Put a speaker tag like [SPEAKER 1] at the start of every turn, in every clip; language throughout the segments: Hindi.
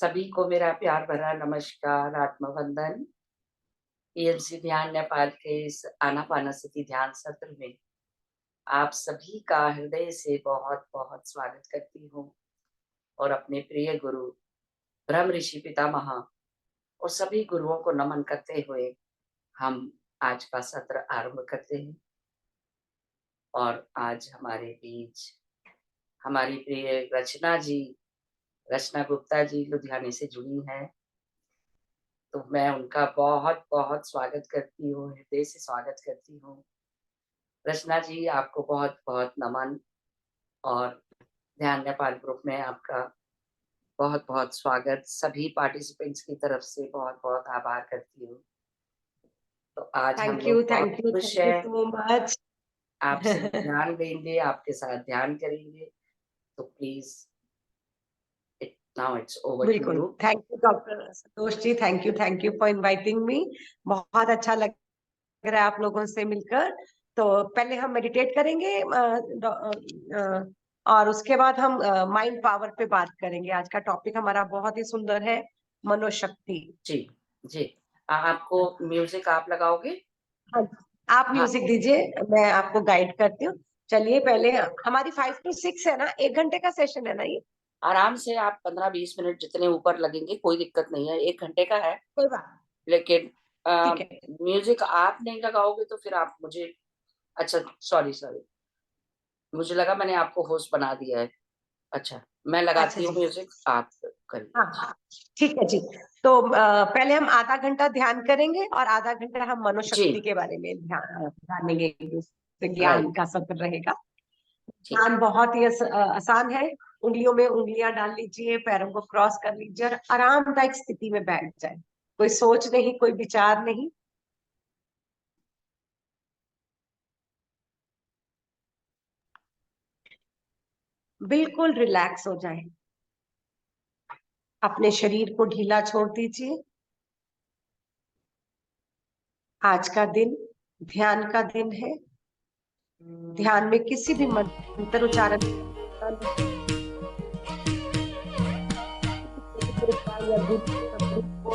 [SPEAKER 1] सभी को मेरा प्यार भरा नमस्कार, आत्मवंदन। पीएमसी ध्यान नेपाल के इस आनापानसती ध्यान सत्र में आप सभी का हृदय से बहुत-बहुत स्वागत करती हूँ और अपने प्रिय गुरु ब्रह्म ऋषि पितामह और सभी गुरुओं को नमन करते हुए हम आज का सत्र आरंभ करते हैं। और आज हमारे बीच हमारी प्रिय रचना गुप्ता जी लुधियाने से जुड़ी हैं। तो मैं उनका बहुत-बहुत स्वागत करती हूँ, हृदय से स्वागत करती हूँ। रचना जी, आपको बहुत-बहुत नमन और ध्यान नेपाल ग्रुप में आपका बहुत-बहुत स्वागत। सभी पार्टिसिपेंट्स की तरफ से बहुत-बहुत आभार करती हूँ। तो आज हम लोग बहुत
[SPEAKER 2] थैंक यू
[SPEAKER 1] खुश हैं,
[SPEAKER 2] सो मच।
[SPEAKER 1] आपसे ध्यान लेंगे, आपके साथ ध्यान करेंगे। तो please now it's over to
[SPEAKER 2] बिल्कुल,
[SPEAKER 1] you.
[SPEAKER 2] Thank you doctor Santosh ji, thank you for inviting me. बहुत अच्छा लग रहा है आप लोगों से मिलकर। तो पहले हम मेडिटेट करेंगे और उसके बाद हम माइंड पावर पे बात करेंगे। आज का टॉपिक हमारा बहुत ही सुंदर है, मनोशक्ति।
[SPEAKER 1] जी, जी। आपको म्यूज़िक आप लगाओगे?
[SPEAKER 2] हाँ, आप
[SPEAKER 1] हाँ।
[SPEAKER 2] म्यूजिक दीजिए, मैं आपको गाइड करती हूँ। चलिए पहले हमारी 5 to 6 है ना, 1 घंटे का सेशन है ना ये?
[SPEAKER 1] आराम से आप 15-20 मिनट जितने ऊपर लगेंगे कोई दिक्कत नहीं है, 1 घंटे का है।
[SPEAKER 2] कोई बात
[SPEAKER 1] लेकिन
[SPEAKER 2] ठीक है।
[SPEAKER 1] म्यूज़िक आप नहीं लगाओगे तो फिर आप मुझे अच्छा सॉरी, मुझे लगा मैंने आपको होस्ट बना दिया है। अच्छा, मैं
[SPEAKER 2] अच्छा
[SPEAKER 1] लगाती हूँ
[SPEAKER 2] जी।
[SPEAKER 1] म्यूज़िक, आप करिए।
[SPEAKER 2] हाँ हाँ, ठीक है जी। तो पहले हम आधा घंटा ध्यान करेंगे और आधा घंटा हम
[SPEAKER 1] जी,
[SPEAKER 2] मनोशक्ति के बारे में ध्यान जानेंगे। तो ज्ञान
[SPEAKER 1] राइट,
[SPEAKER 2] का सत्र रहेगा।
[SPEAKER 1] ठीक।
[SPEAKER 2] ध्यान बहुत ही आसान है। उंगलियों में उंगलियां डाल लीजिए, पैरों को क्रॉस कर लीजिए और आरामदायक स्थिति में बैठ जाए। कोई सोच नहीं, कोई विचार नहीं। बिल्कुल रिलैक्स हो जाए। अपने शरीर को ढीला छोड़ दीजिए। आज का दिन ध्यान का दिन है। ध्यान में किसी भी मंत्र उच्चारण या गुरु को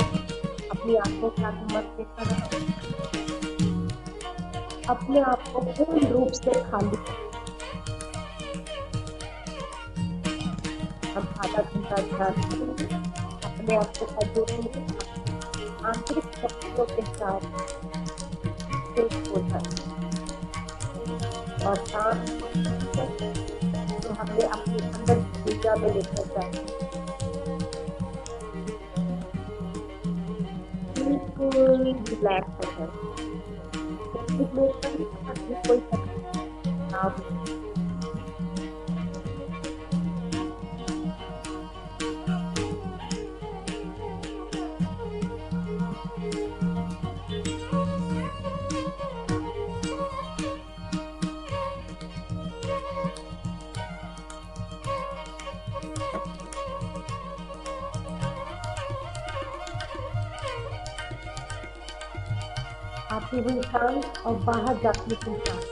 [SPEAKER 2] अपनी आंखों के आगे मत देखकर अपने आप को पूर्ण रूप से खाली। हम आधा घंटा ध्यान करेंगे। अपने आप को जोड़ेंगे, आंतरिक शक्तियों के साथ एक हो जाए और शांत जो हमें अपने अंदर की ऊर्जा में लेकर जाए। बिल्कुल रिलैक्स हो जाए। कोई तनाव आती हुई सांस और बाहर जाती हुई सांस।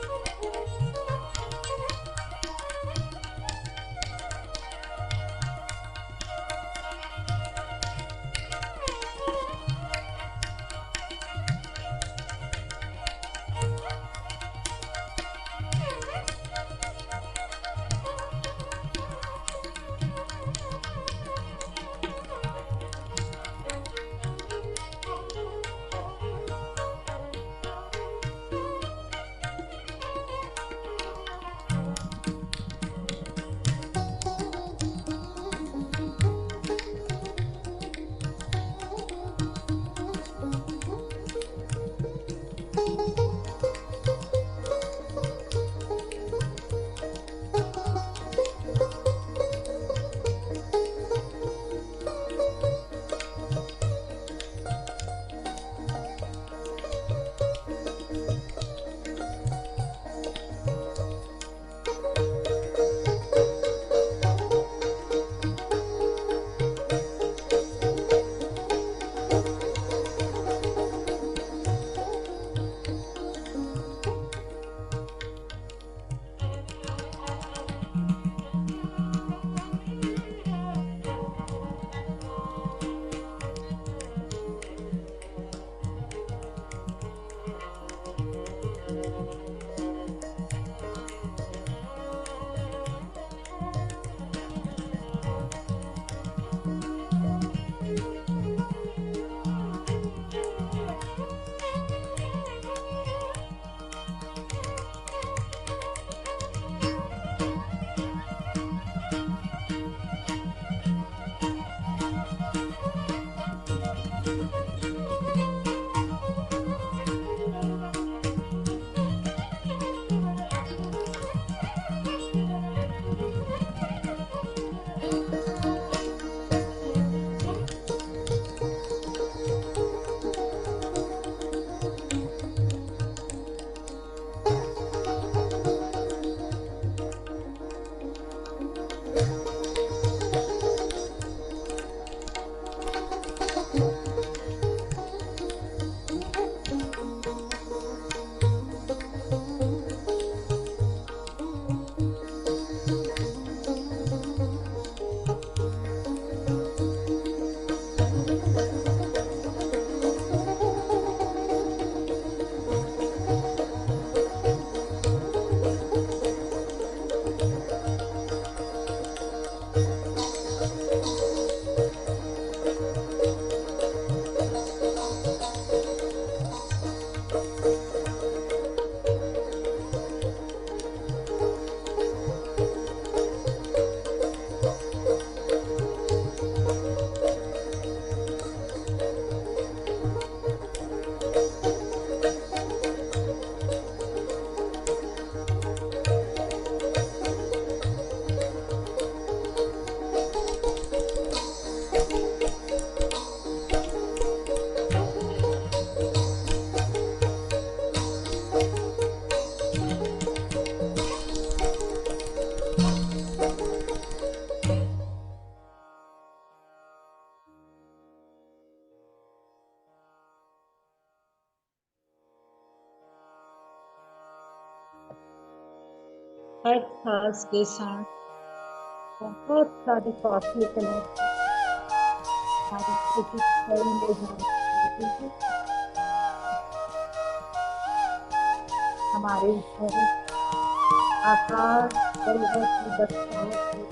[SPEAKER 2] हर सांस के साथ बहुत सारे कॉस्मिक एनर्जी हमारी एक एक सेल में जाती है, हमारे ऊपर आकाश परिवर्तन की दक्षाओं को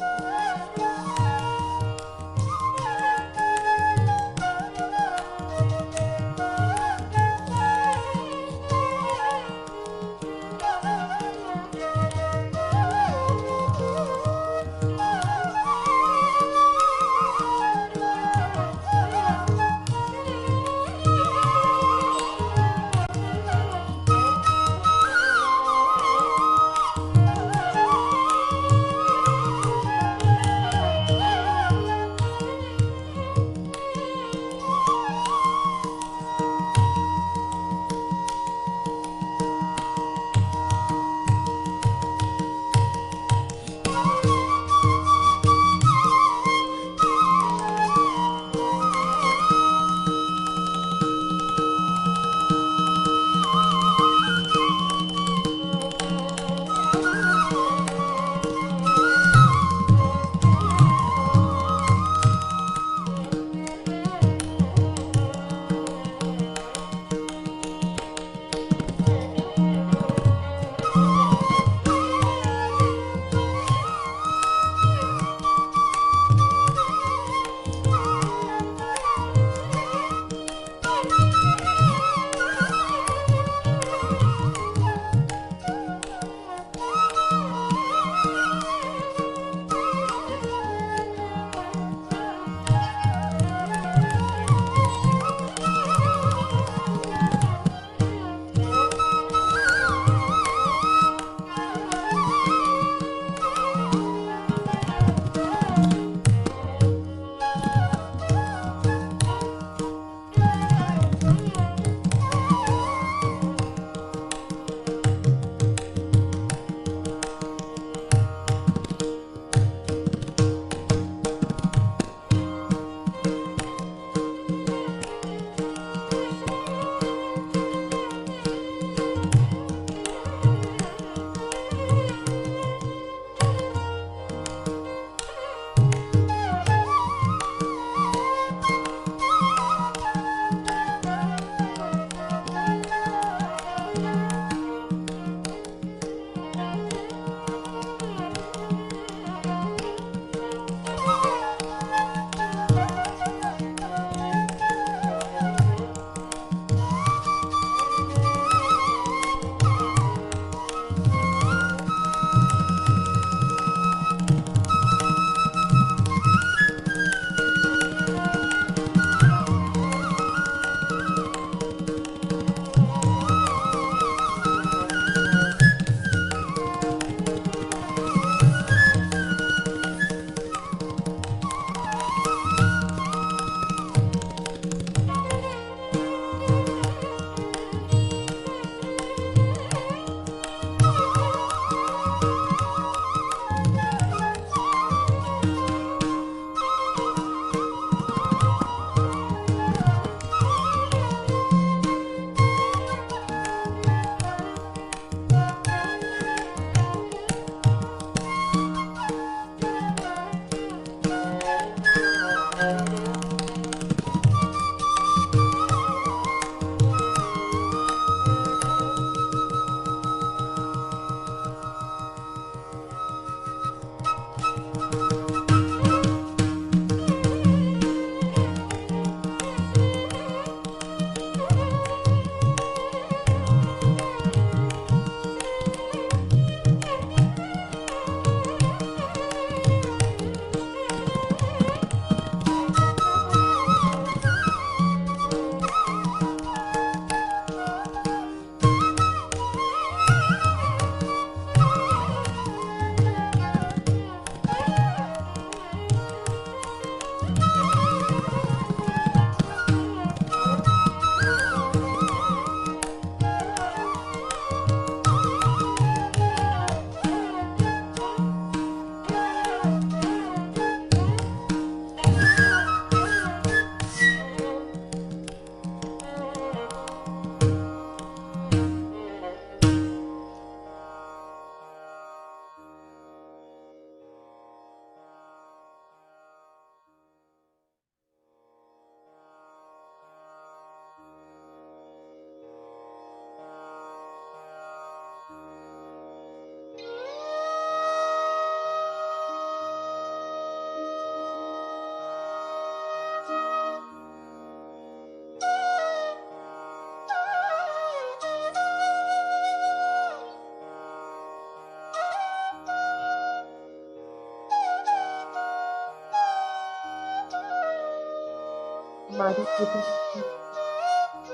[SPEAKER 2] हमारी पृथ्वी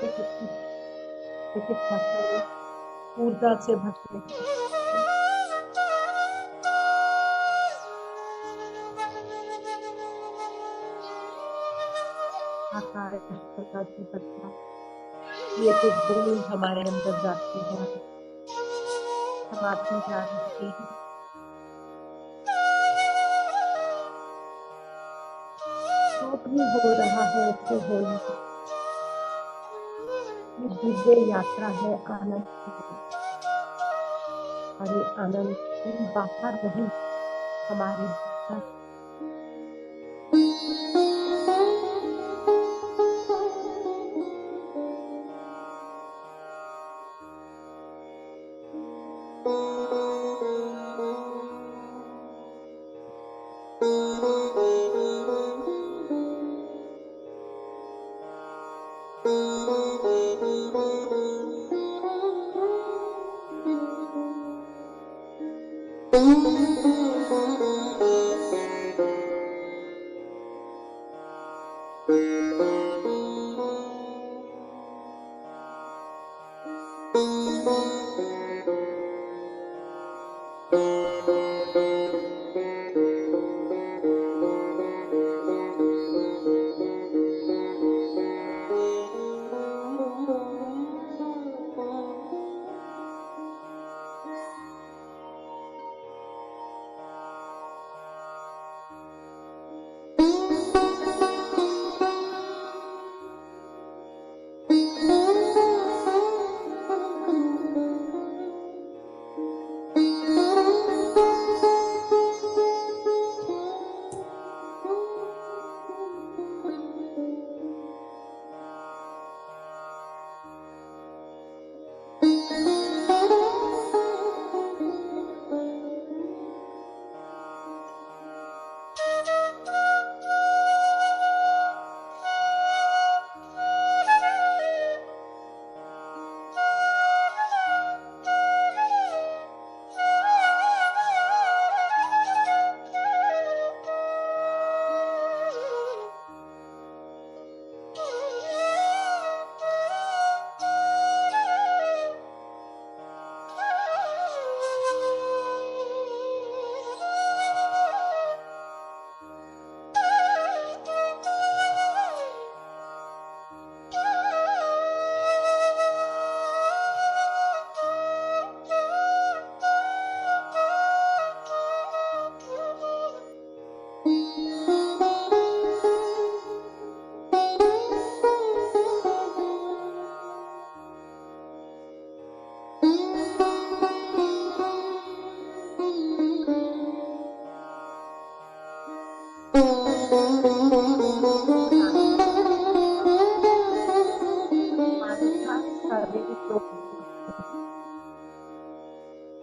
[SPEAKER 2] एक चिकित्सा ऊर्जा से भरते हैं। आकाश का जीवत्ता ये तो बूंद हमारे अंदर जाती है, समाती जा रही है। जो भी हो रहा है ऐसे होने का, ये दिव्य यात्रा है आनंद की। और ये आनंद कहीं बाहर नहीं, हमारे भीतर।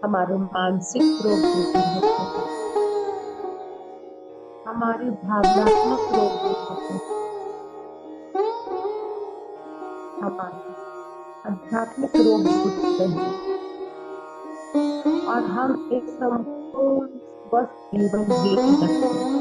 [SPEAKER 2] हमारे मानसिक रोग दूर होते हैं, हमारे भावनात्मक रोग दूर होते हैं, हमारे आध्यात्मिक रोग दूर होते हैं और हम एक संपूर्ण स्वस्थ जीवन जी सकते हैं।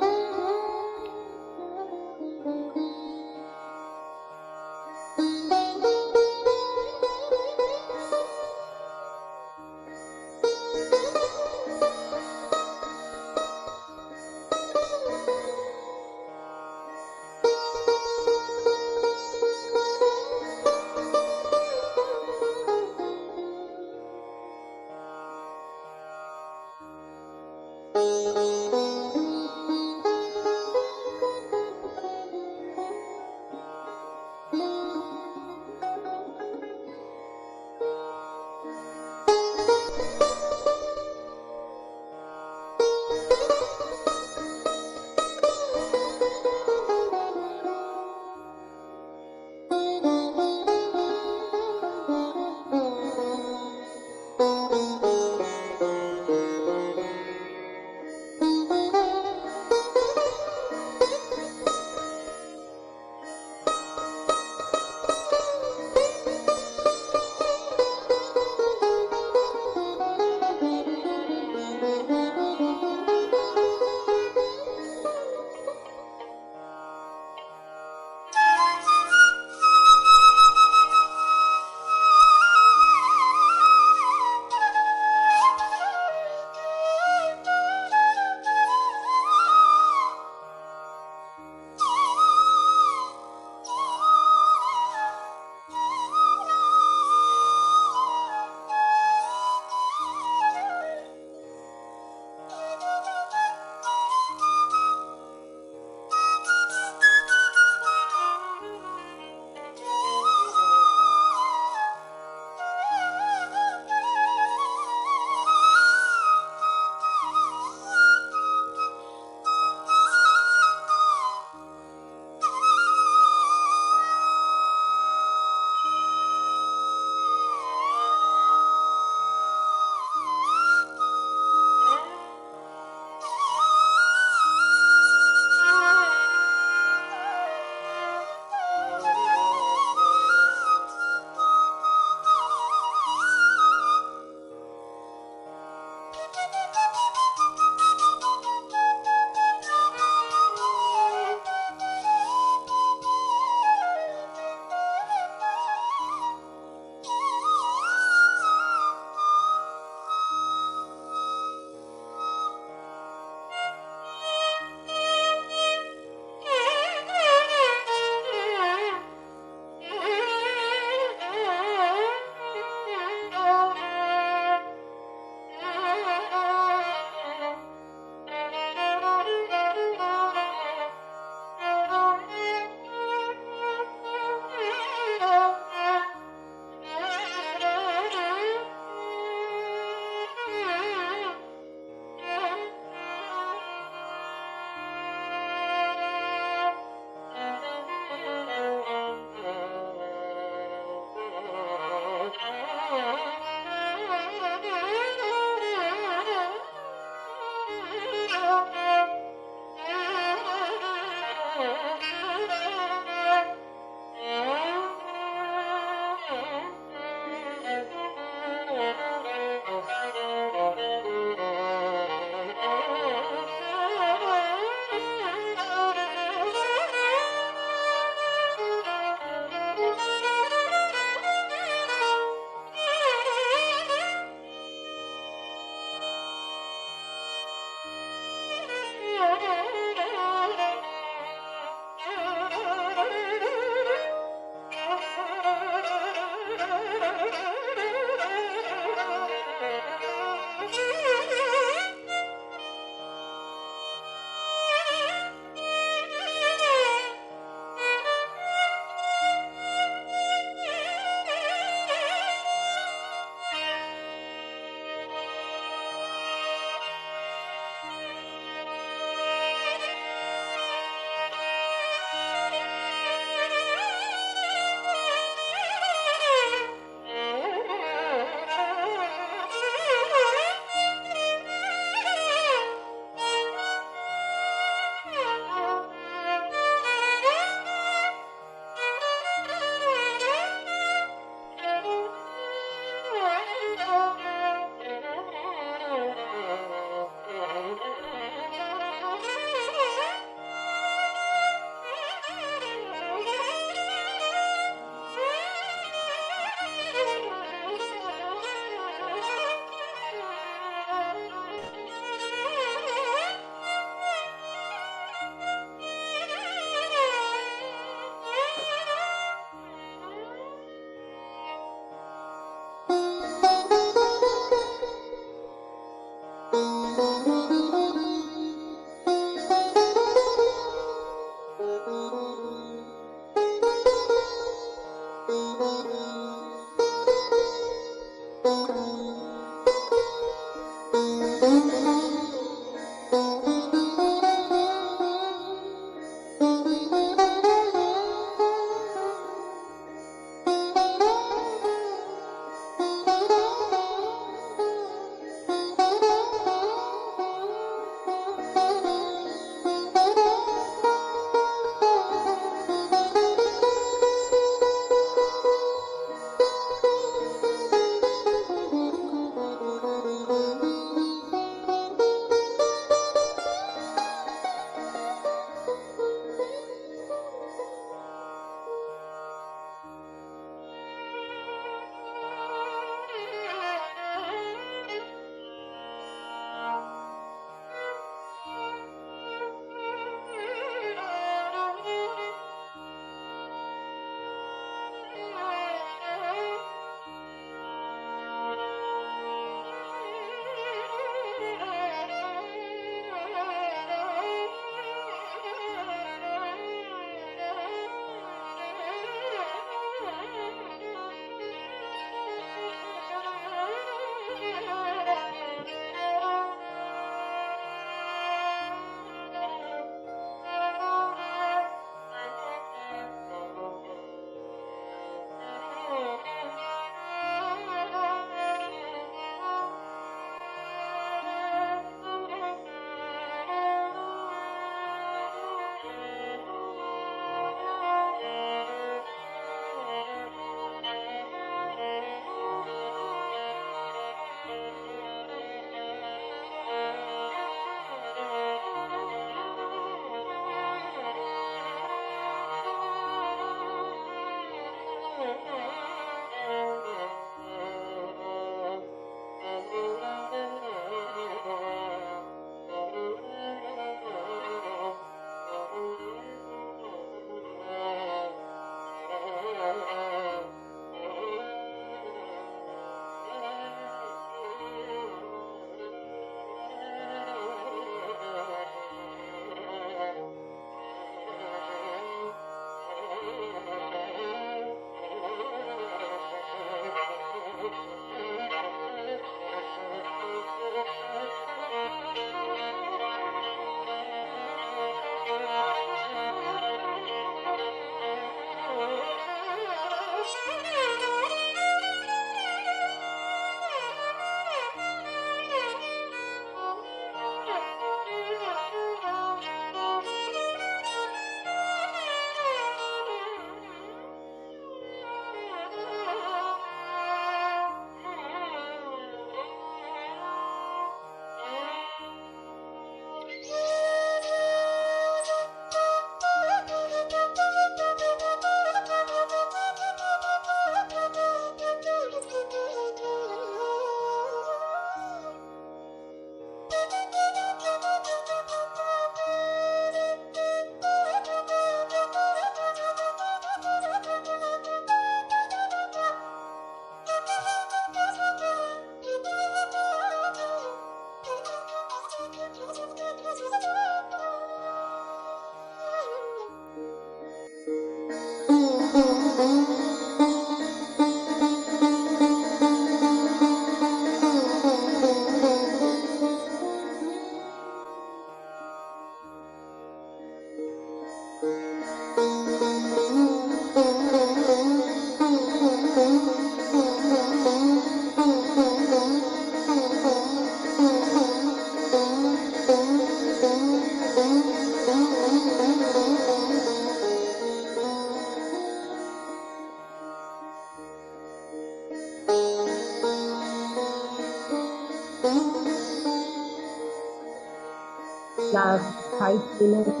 [SPEAKER 2] Last 5 minutes,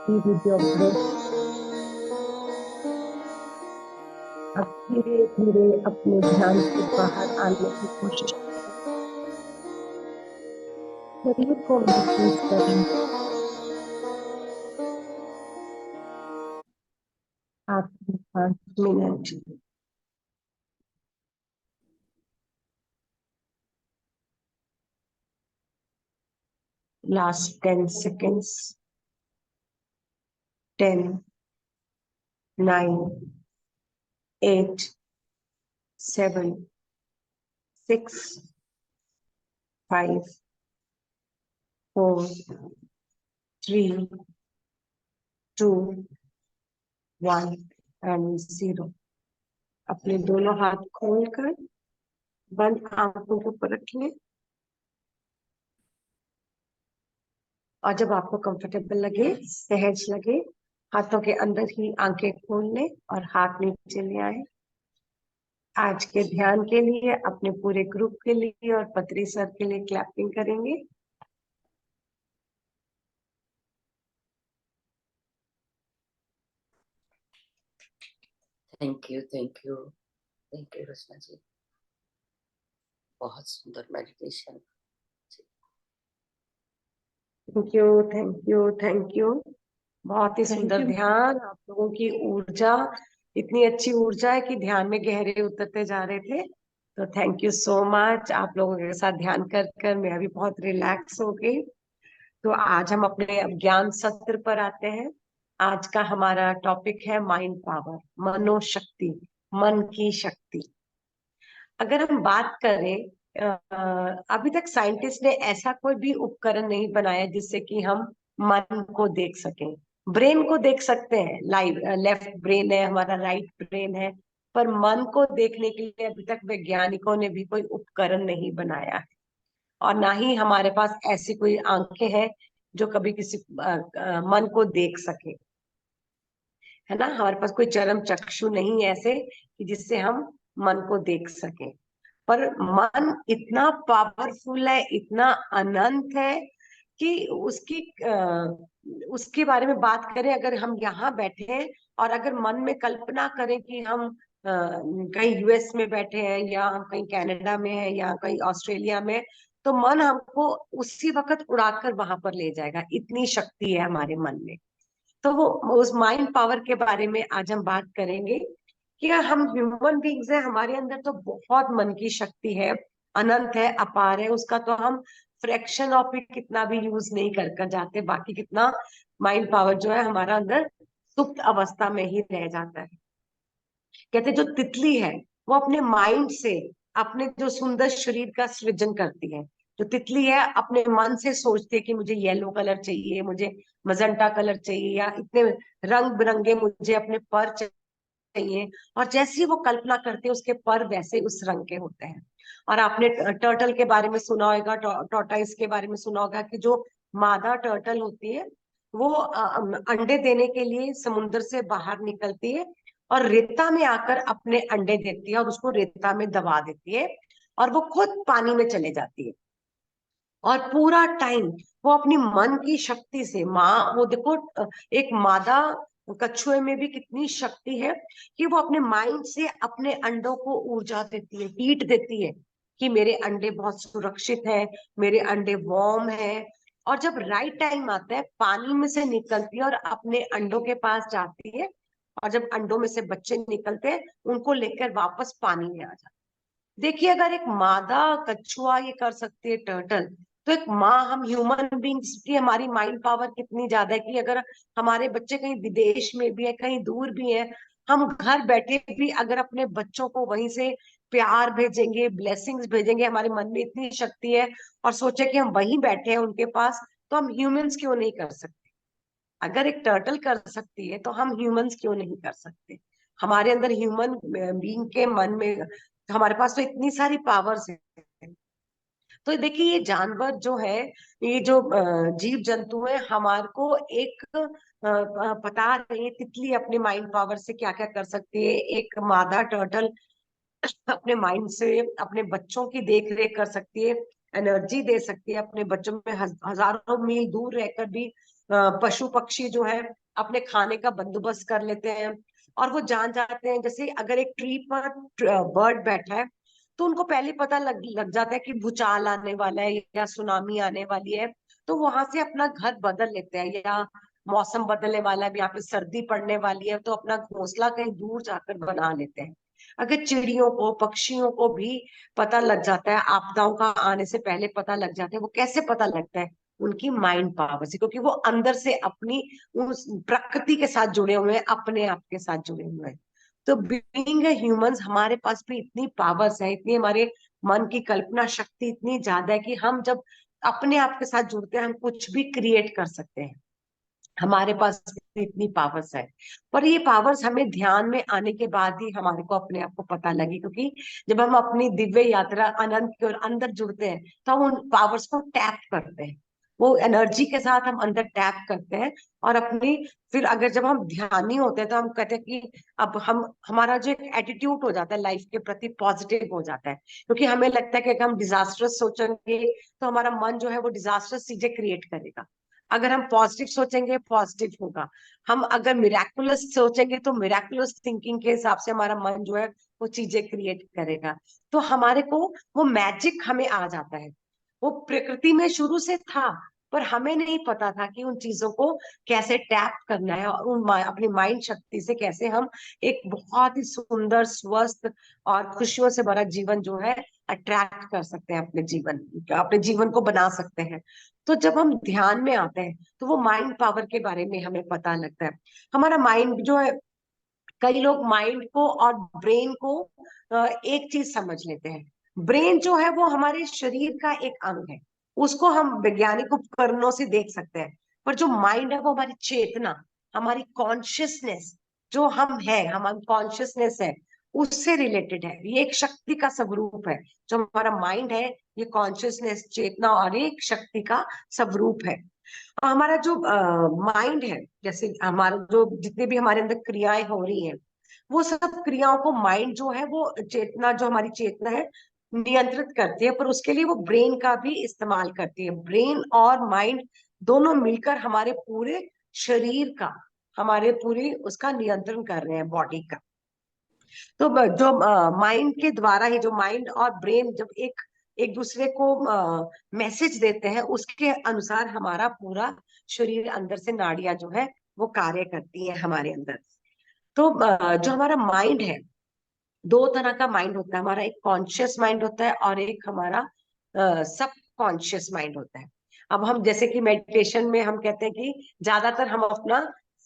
[SPEAKER 2] be with your breath. अब धीरे धीरे अपने ध्यान से बाहर आने की कोशिश करें। शरीर को महसूस करें। आखिरी 5 मिनट। Last 10 seconds. 10, 9, 8, 7, 6, 5, 4, 3, 2, 1 and 0। अपने दोनों हाथ खोलकर बंद आंखों को ऊपर रख लें और जब आपको कंफर्टेबल लगे, सहज लगे, हाथों के अंदर ही आंखें खोल लें और हाथ नीचे ले आए। आज के ध्यान के लिए अपने पूरे ग्रुप के लिए और पत्री सर के लिए क्लैपिंग करेंगे।
[SPEAKER 1] Thank you, thank you, thank you Rachna ji, बहुत सुंदर meditation.
[SPEAKER 2] Thank you, thank you, thank you. बहुत ही सुंदर ध्यान। आप लोगों की ऊर्जा, इतनी अच्छी ऊर्जा है कि ध्यान में गहरे उतरते जा रहे थे। तो थैंक यू सो मच। आप लोगों के साथ ध्यान कर कर मैं भी बहुत रिलैक्स हो गई। तो आज हम अपने ज्ञान सत्र पर आते हैं। आज का हमारा टॉपिक है माइंड पावर, मनोशक्ति, मन की शक्ति। अगर हम बात करें, अभी तक साइंटिस्ट ने ऐसा कोई भी उपकरण नहीं बनाया जिससे कि हम मन को देख सकें। ब्रेन को देख सकते हैं, लाइव लेफ्ट ब्रेन है हमारा, राइट ब्रेन है, पर मन को देखने के लिए अभी तक वैज्ञानिकों ने भी कोई उपकरण नहीं बनाया है। और ना ही हमारे पास ऐसी कोई आंखें हैं जो कभी किसी मन को देख सके, है ना। हमारे पास कोई चरम चक्षु नहीं है ऐसे कि जिससे हम मन को देख सकें। पर मन इतना पावरफुल है, इतना अनंत है
[SPEAKER 3] कि उसके बारे में बात करें, अगर हम यहाँ बैठे हैं और अगर मन में कल्पना करें कि हम कहीं यूएस में बैठे हैं, या हम कहीं कनाडा में है, या कहीं ऑस्ट्रेलिया में, तो मन हमको उसी वक्त उड़ाकर वहां पर ले जाएगा। इतनी शक्ति है हमारे मन में। तो वो उस माइंड पावर के बारे में आज हम बात करेंगे कि हम ह्यूमन बीइंग्स हैं, हमारे अंदर तो बहुत मन की शक्ति है, अनंत है, अपार है। उसका तो हम फ्रैक्शन ऑफ इट कितना भी यूज नहीं कर कर जाते, बाकी कितना माइंड पावर जो है हमारा अंदर सुप्त अवस्था में ही रह जाता है। कहते जो तितली है वो अपने माइंड से अपने जो सुंदर शरीर का सृजन करती है। जो तितली है अपने मन से सोचती है कि मुझे येलो कलर चाहिए, मुझे मजेंटा कलर चाहिए, या इतने रंग बिरंगे मुझे अपने पर चाहिए। और जैसी वो कल्पना करते हैं उसके पर वैसे उस रंग के होते हैं। और आपने टर्टल के बारे में सुना होगा, टॉर्टाइस के बारे में सुना होगा कि जो मादा टर्टल होती है वो अंडे देने के लिए समुद्र से बाहर निकलती है और रेता में आकर अपने अंडे देती है और उसको रेता में दबा देती है, और वो खुद पानी में चले जाती है। और पूरा टाइम वो अपनी मन की शक्ति से माँ, वो देखो एक मादा कछुए में भी कितनी शक्ति है कि वो अपने माइंड से अपने अंडों को ऊर्जा देती है, हीट देती है कि मेरे अंडे बहुत सुरक्षित है, मेरे अंडे वार्म है। और जब राइट टाइम आता है पानी में से निकलती है और अपने अंडों के पास जाती है, और जब अंडों में से बच्चे निकलते हैं उनको लेकर वापस पानी में आ जाती है। देखिए अगर एक मादा कछुआ ये कर सकती है, टर्टल, तो एक माँ, हम ह्यूमन बींग्स की हमारी माइंड पावर कितनी ज्यादा है कि अगर हमारे बच्चे कहीं विदेश में भी है, कहीं दूर भी है, हम घर बैठे भी अगर अपने बच्चों को वहीं से प्यार भेजेंगे, ब्लेसिंग्स भेजेंगे, हमारे मन में इतनी शक्ति है, और सोचे कि हम वहीं बैठे हैं उनके पास, तो हम ह्यूमंस क्यों नहीं कर सकते? अगर एक टर्टल कर सकती है तो हम ह्यूमंस क्यों नहीं कर सकते? हमारे अंदर ह्यूमन बीइंग के मन में, हमारे पास तो इतनी सारी पावर्स है। तो देखिए ये जानवर जो है, ये जो जीव जंतु है, हमारे को एक पता नहीं तितली अपने माइंड पावर से क्या क्या कर सकती है, एक मादा टर्टल अपने माइंड से अपने बच्चों की देख रेख कर सकती है, एनर्जी दे सकती है अपने बच्चों में। हजारों मील दूर रहकर भी पशु पक्षी जो है अपने खाने का बंदोबस्त कर लेते हैं। और वो जान जाते हैं, जैसे अगर एक ट्री पर बर्ड बैठा है तो उनको पहले पता लग जाता है कि भूचाल आने वाला है या सुनामी आने वाली है, तो वहां से अपना घर बदल लेते हैं, या मौसम बदलने वाला है, यहाँ पे सर्दी पड़ने वाली है, तो अपना घोंसला कहीं दूर जाकर बना लेते हैं। अगर चिड़ियों को, पक्षियों को भी पता लग जाता है, आपदाओं का आने से पहले पता लग जाता है, वो कैसे पता लगता है? उनकी माइंड पावर से, क्योंकि वो अंदर से अपनी उस प्रकृति के साथ जुड़े हुए हैं, अपने आप के साथ जुड़े हुए हैं। तो बीइंग ए ह्यूमंस हमारे पास भी इतनी पावर्स है, इतनी हमारे मन की कल्पना शक्ति इतनी ज्यादा है कि हम जब अपने आप के साथ जुड़ते हैं हम कुछ भी क्रिएट कर सकते हैं। हमारे पास इतनी पावर्स है। पर ये पावर्स हमें ध्यान में आने के बाद ही हमारे को अपने आप को पता लगे, क्योंकि जब हम अपनी दिव्य यात्रा अनंत की ओर अंदर जुड़ते हैं तो हम उन पावर्स को टैप करते हैं, वो एनर्जी के साथ हम अंदर टैप करते हैं। और अपनी, फिर अगर जब हम ध्यानी होते हैं तो हम कहते हैं कि अब हम, हमारा जो एक एटीट्यूड हो जाता है लाइफ के प्रति पॉजिटिव हो जाता है, क्योंकि हमें लगता है कि अगर हम डिजास्टर्स सोचेंगे तो हमारा मन जो है वो डिजास्टर्स चीजें क्रिएट करेगा। अगर हम पॉजिटिव सोचेंगे पॉजिटिव होगा। हम अगर मिराकुलस सोचेंगे तो मिराकुलस थिंकिंग के हिसाब से हमारा मन जो है वो चीजें क्रिएट करेगा। तो हमारे को वो मैजिक हमें आ जाता है। वो प्रकृति में शुरू से था, पर हमें नहीं पता था कि उन चीजों को कैसे टैप करना है, और अपनी माइंड शक्ति से कैसे हम एक बहुत ही सुंदर, स्वस्थ और खुशियों से भरा जीवन जो है अट्रैक्ट कर सकते हैं, अपने जीवन को बना सकते हैं। तो जब हम ध्यान में आते हैं तो वो माइंड पावर के बारे में हमें पता लगता है। हमारा माइंड जो है, कई लोग माइंड को और ब्रेन को एक चीज समझ लेते हैं। ब्रेन जो है वो हमारे शरीर का एक अंग है, उसको हम वैज्ञानिक उपकरणों से देख सकते हैं। पर जो माइंड है वो हमारी चेतना, हमारी कॉन्शियसनेस, जो हम है, हमारी कॉन्शियसनेस है, उससे रिलेटेड है। ये एक शक्ति का स्वरूप है। जो हमारा माइंड है ये कॉन्शियसनेस, चेतना और एक शक्ति का स्वरूप है। हमारा जो माइंड है, जैसे हमारा जो जितने भी हमारे अंदर क्रियाएं हो रही हैं, वो सब क्रियाओं को माइंड जो है वो चेतना, जो हमारी चेतना है नियंत्रित करती है, पर उसके लिए वो ब्रेन का भी इस्तेमाल करती है। ब्रेन और माइंड दोनों मिलकर हमारे पूरे शरीर का, हमारे पूरी उसका नियंत्रण कर रहे हैं, बॉडी का। तो जो माइंड के द्वारा ही, जो माइंड और ब्रेन जब एक एक दूसरे को मैसेज देते हैं, उसके अनुसार हमारा पूरा शरीर अंदर से नाड़ियां जो है वो कार्य करती है हमारे अंदर। तो जो हमारा माइंड है, दो तरह का माइंड होता है हमारा। एक कॉन्शियस माइंड होता है और एक हमारा सब कॉन्शियस माइंड होता है। अब हम जैसे कि मेडिटेशन में हम कहते हैं कि ज्यादातर हम अपना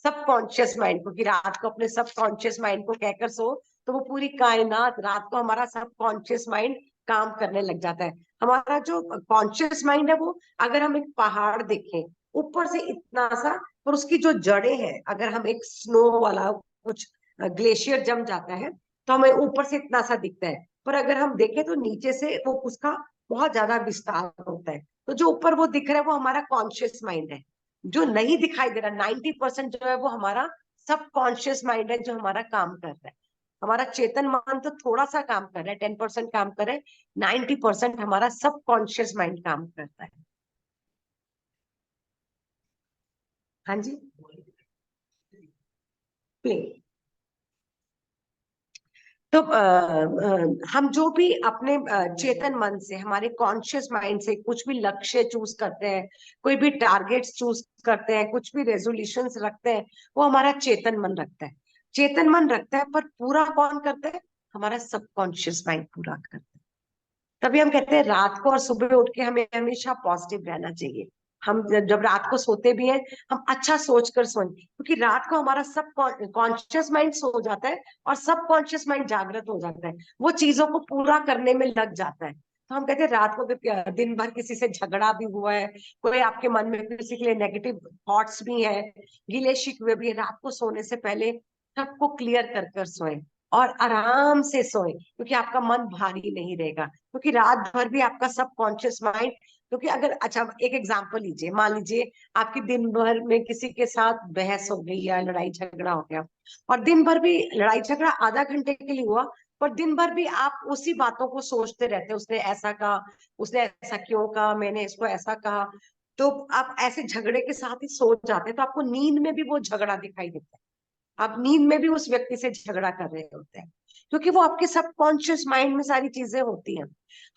[SPEAKER 3] सब कॉन्शियस माइंड को, कि रात को अपने सब कॉन्शियस माइंड को कहकर सो, तो वो पूरी कायनात रात को हमारा सब कॉन्शियस माइंड काम करने लग जाता है। हमारा जो कॉन्शियस माइंड है वो, अगर हम एक पहाड़ देखें ऊपर से इतना सा, और उसकी जो जड़ें हैं, अगर हम एक स्नो वाला कुछ ग्लेशियर जम जाता है तो हमें ऊपर से इतना सा दिखता है, पर अगर हम देखें तो नीचे से वो उसका बहुत ज्यादा विस्तार होता है। तो जो ऊपर वो दिख रहा है वो हमारा कॉन्शियस माइंड है। जो नहीं दिखाई दे रहा 90% जो है वो हमारा सब कॉन्शियस माइंड है, जो हमारा काम कर रहा है। हमारा चेतन मन तो थोड़ा सा काम कर रहा है, 10% काम कर रहा है, 90% हमारा सब कॉन्शियस माइंड काम करता है। हाँ जी, प्लीज। तो हम जो भी अपने चेतन मन से, हमारे कॉन्शियस माइंड से कुछ भी लक्ष्य चूज करते हैं, कोई भी टारगेट्स चूज करते हैं, कुछ भी रेजोल्यूशंस रखते हैं, वो हमारा चेतन मन रखता है। चेतन मन रखता है, पर पूरा कौन करता है? हमारा सबकॉन्शियस माइंड पूरा करता है। तभी हम कहते हैं रात को और सुबह उठ के हमें हमेशा पॉजिटिव रहना चाहिए। हम जब रात को सोते भी हैं, हम अच्छा सोचकर सोएं, क्योंकि रात को हमारा सब कॉन्शियस माइंड सो जाता है और सब कॉन्शियस माइंड जागृत हो जाता है, वो चीजों को पूरा करने में लग जाता है। तो हम कहते हैं रात को दिन भर किसी से झगड़ा भी हुआ है, कोई आपके मन में किसी के लिए नेगेटिव थॉट्स भी है, गिले शिकवे भी है, रात को सोने से पहले सबको क्लियर कर कर सोएं और आराम से सोएं, क्योंकि आपका मन भारी नहीं रहेगा। क्योंकि रात भर भी आपका सब कॉन्शियस माइंड, क्योंकि अगर, अच्छा एक एग्जांपल लीजिए, मान लीजिए आपकी दिन भर में किसी के साथ बहस हो गई या लड़ाई झगड़ा हो गया, और दिन भर भी लड़ाई झगड़ा आधा घंटे के लिए हुआ, पर दिन भर भी आप उसी बातों को सोचते रहते, उसने ऐसा कहा, उसने ऐसा क्यों कहा, मैंने इसको ऐसा कहा, तो आप ऐसे झगड़े के साथ ही सो जाते हैं, तो आपको नींद में भी वो झगड़ा दिखाई देता है। आप नींद में भी उस व्यक्ति से झगड़ा कर रहे होते हैं, क्योंकि वो आपके सबकॉन्शियस माइंड में सारी चीजें होती हैं।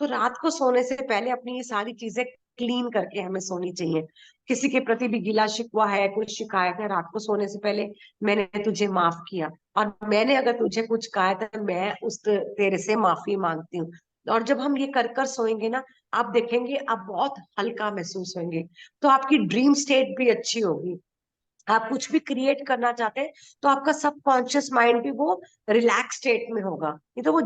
[SPEAKER 3] तो रात को सोने से पहले अपनी ये सारी चीजें क्लीन करके हमें सोनी चाहिए। किसी के प्रति भी गिला शिकवा है, कुछ शिकायत है, रात को सोने से पहले मैंने तुझे माफ किया, और मैंने अगर तुझे कुछ कहा है तो मैं उस तेरे से माफी मांगती हूँ। और जब हम ये कर कर सोएंगे ना, आप देखेंगे आप बहुत हल्का महसूस होंगे, तो आपकी ड्रीम स्टेट भी अच्छी होगी। आप कुछ भी क्रिएट करना चाहते हैं तो आपका सबकॉन्शियस माइंड भी वो रिलैक्स स्टेट में होगा। नहीं तो वो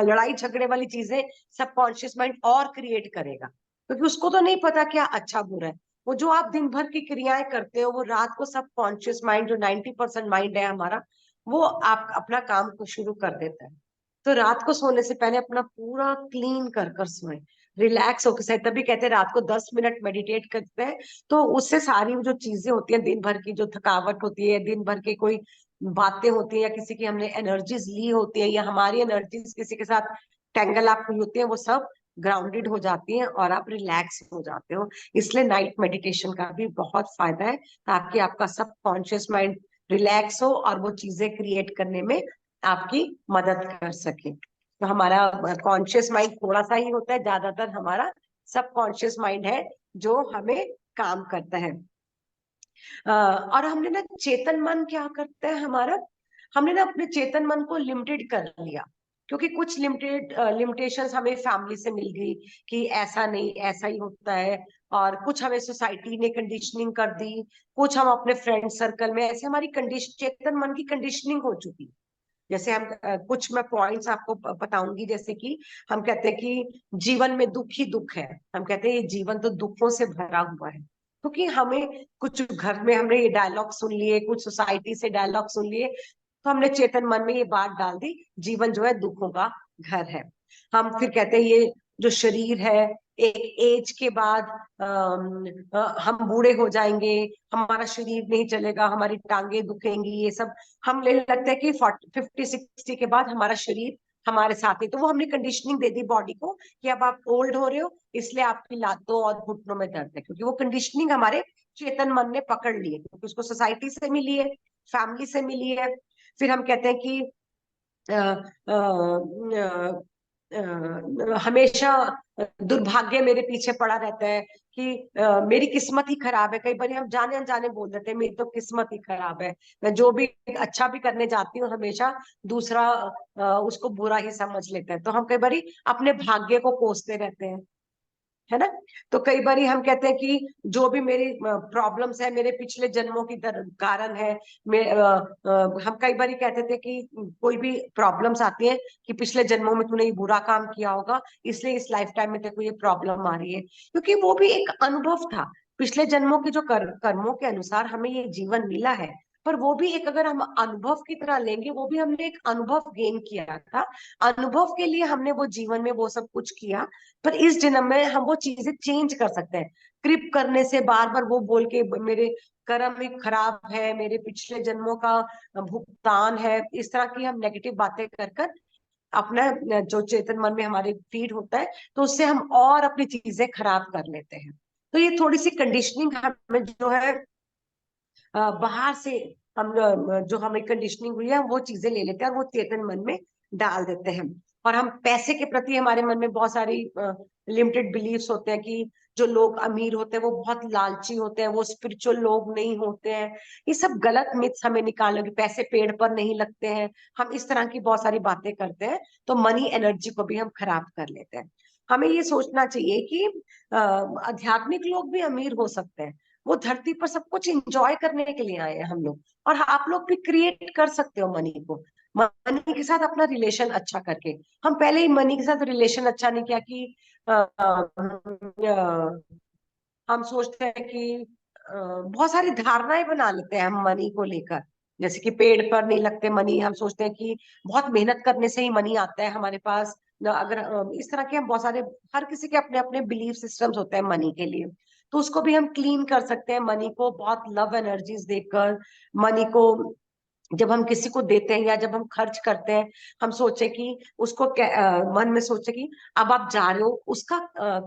[SPEAKER 3] लड़ाई झगड़े वाली चीजें सबकॉन्शियस माइंड और क्रिएट करेगा, क्योंकि उसको तो नहीं पता क्या अच्छा बुरा है। वो जो आप दिन भर की क्रियाएं करते हो, वो रात को सबकॉन्शियस माइंड, जो 90% माइंड है हमारा, वो आप अपना काम को शुरू कर देता है। तो रात को सोने से पहले अपना पूरा क्लीन कर कर सोए, रिलैक्स होकर सोए। तभी कहते हैं रात को 10 मिनट मेडिटेट करते हैं, तो उससे सारी जो चीजें होती हैं, दिन भर की जो थकावट होती है, दिन भर की कोई बातें होती है, या किसी की हमने एनर्जीज ली होती है, या हमारी एनर्जीज किसी के साथ टेंगल अप हुई होती है, वो सब ग्राउंडेड हो जाती हैं और आप रिलैक्स हो जाते हो। इसलिए नाइट मेडिटेशन का भी बहुत फायदा है, ताकि आपका सब कॉन्शियस माइंड रिलैक्स हो और वो चीजें क्रिएट करने में आपकी मदद कर सके। तो हमारा कॉन्शियस माइंड थोड़ा सा ही होता है, ज्यादातर हमारा सब कॉन्शियस माइंड है जो हमें काम करता है। और हमने ना चेतन मन क्या करता है हमारा, हमने ना अपने चेतन मन को लिमिटेड कर लिया, क्योंकि कुछ लिमिटेशंस हमें फैमिली से मिल गई कि ऐसा नहीं, ऐसा ही होता है, और कुछ हमें सोसाइटी ने कंडीशनिंग कर दी, कुछ हम अपने फ्रेंड सर्कल में, ऐसे हमारी कंडीशन, चेतन मन की कंडीशनिंग हो चुकी। जैसे हम कुछ मैं पॉइंट्स आपको बताऊंगी, जैसे कि हम कहते हैं कि जीवन में दुख ही दुख है, हम कहते हैं ये जीवन तो दुखों से भरा हुआ है, क्योंकि हमें कुछ घर में हमने ये डायलॉग सुन लिए, कुछ सोसाइटी से डायलॉग सुन लिए, तो हमने चेतन मन में ये बात डाल दी, जीवन जो है दुखों का घर है। हम फिर कहते हैं ये जो शरीर है, एक एज के बाद हम बूढ़े हो जाएंगे, हमारा शरीर नहीं चलेगा, हमारी टांगे दुखेंगी, ये सब हम लेने लगते हैं कि 50-60 के बाद हमारा शरीर हमारे साथ नहीं, तो वो हमने कंडीशनिंग दे दी बॉडी को कि अब आप ओल्ड हो रहे हो, इसलिए आपकी लातों और घुटनों में दर्द है, क्योंकि वो कंडीशनिंग हमारे चेतन मन ने पकड़ ली है, क्योंकि उसको सोसाइटी से मिली है, फैमिली से मिली है। फिर हम कहते हैं कि अ, अ, अ, हमेशा दुर्भाग्य मेरे पीछे पड़ा रहता है कि मेरी किस्मत ही खराब है। कई बार हम जाने अनजाने बोल देते हैं मेरी तो किस्मत ही खराब है, मैं जो भी अच्छा भी करने जाती हूँ हमेशा दूसरा उसको बुरा ही समझ लेता है। तो हम कई बार अपने भाग्य को कोसते रहते हैं, है ना। तो कई बार हम कहते हैं कि जो भी मेरी प्रॉब्लम्स है मेरे पिछले जन्मों की कारण है। हम कई बार कहते थे कि कोई भी प्रॉब्लम्स आती है कि पिछले जन्मों में तूने ये बुरा काम किया होगा, इसलिए इस लाइफ टाइम में तेरे को ये प्रॉब्लम आ रही है, क्योंकि वो भी एक अनुभव था। पिछले जन्मों के जो कर्मों के अनुसार हमें ये जीवन मिला है, पर वो भी एक अगर हम अनुभव की तरह लेंगे, वो भी हमने एक अनुभव गेन किया था। अनुभव के लिए हमने वो जीवन में वो सब कुछ किया, पर इस जन्म में हम वो चीजें चेंज कर सकते हैं। क्रिप करने से, बार बार वो बोल के मेरे कर्म ही खराब है, मेरे पिछले जन्मों का भुगतान है, इस तरह की हम नेगेटिव बातें कर कर अपना जो चेतन मन में हमारे फीड होता है, तो उससे हम और अपनी चीजें खराब कर लेते हैं। तो ये थोड़ी सी कंडीशनिंग हमें जो है बाहर से हम जो हमें कंडीशनिंग हुई है वो चीजें ले लेते हैं और वो चेतन मन में डाल देते हैं। और हम पैसे के प्रति हमारे मन में बहुत सारी लिमिटेड बिलीव्स होते हैं कि जो लोग अमीर होते हैं वो बहुत लालची होते हैं, वो स्पिरिचुअल लोग नहीं होते हैं। ये सब गलत मिथ्स हमें निकालने की, पैसे पेड़ पर नहीं लगते हैं, हम इस तरह की बहुत सारी बातें करते हैं, तो मनी एनर्जी को भी हम खराब कर लेते हैं। हमें ये सोचना चाहिए कि आध्यात्मिक लोग भी अमीर हो सकते हैं। वो धरती पर सब कुछ एंजॉय करने के लिए आए हैं हम लोग, और आप लोग भी क्रिएट कर सकते हो मनी को, मनी के साथ अपना रिलेशन अच्छा करके। हम पहले ही मनी के साथ रिलेशन अच्छा नहीं किया कि हम सोचते हैं कि बहुत सारी धारणाएं बना लेते हैं हम मनी को लेकर, जैसे कि पेड़ पर नहीं लगते मनी, हम सोचते हैं कि बहुत मेहनत करने से ही मनी आता है हमारे पास। अगर इस तरह के हम बहुत सारे, हर किसी के अपने अपने बिलीफ सिस्टम्स होते हैं मनी के लिए। तो उसको भी हम क्लीन कर सकते हैं, मनी को बहुत लव एनर्जीज देकर। मनी को जब हम किसी को देते हैं या जब हम खर्च करते हैं, हम सोचे कि उसको मन में सोचे कि अब आप जा रहे हो, उसका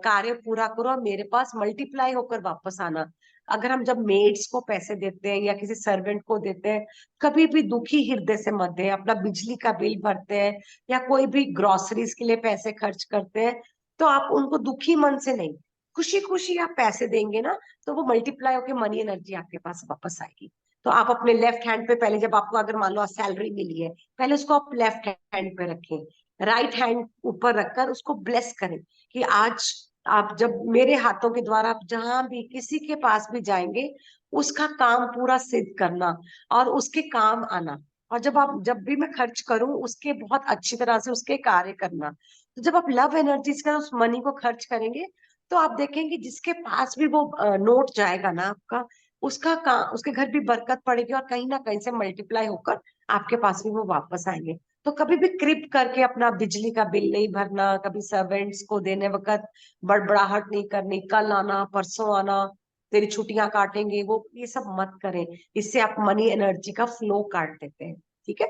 [SPEAKER 3] कार्य पूरा करो और मेरे पास मल्टीप्लाई होकर वापस आना। अगर हम जब मेड्स को पैसे देते हैं या किसी सर्वेंट को देते हैं, कभी भी दुखी हृदय से मत दें। अपना बिजली का बिल भरते हैं या कोई भी ग्रोसरीज के लिए पैसे खर्च करते हैं, तो आप उनको दुखी मन से नहीं, खुशी खुशी आप पैसे देंगे ना, तो वो मल्टीप्लाई होकर मनी एनर्जी आपके पास वापस आएगी। तो आप अपने लेफ्ट हैंड पे पहले, जब आपको अगर मान लो सैलरी मिली है, पहले उसको आप लेफ्ट हैंड पे रखें, राइट हैंड ऊपर रखकर उसको ब्लेस करें कि आज आप जब मेरे हाथों के द्वारा आप जहां भी किसी के पास भी जाएंगे, उसका काम पूरा सिद्ध करना और उसके काम आना। और जब भी मैं खर्च करूं, उसके बहुत अच्छी तरह से उसके कार्य करना। तो जब आप लव एनर्जीज का उस मनी को खर्च करेंगे, तो आप देखेंगे जिसके पास भी वो नोट जाएगा ना आपका, उसका काम, उसके घर भी बरकत पड़ेगी और कहीं ना कहीं से मल्टीप्लाई होकर आपके पास भी वो वापस आएंगे। तो कभी भी क्रिप करके अपना बिजली का बिल नहीं भरना, कभी सर्वेंट्स को देने वक्त बड़बड़ाहट नहीं करनी, कल आना परसों आना, तेरी छुट्टियां काटेंगे, वो ये सब मत करें। इससे आप मनी एनर्जी का फ्लो काट देते हैं। ठीक है।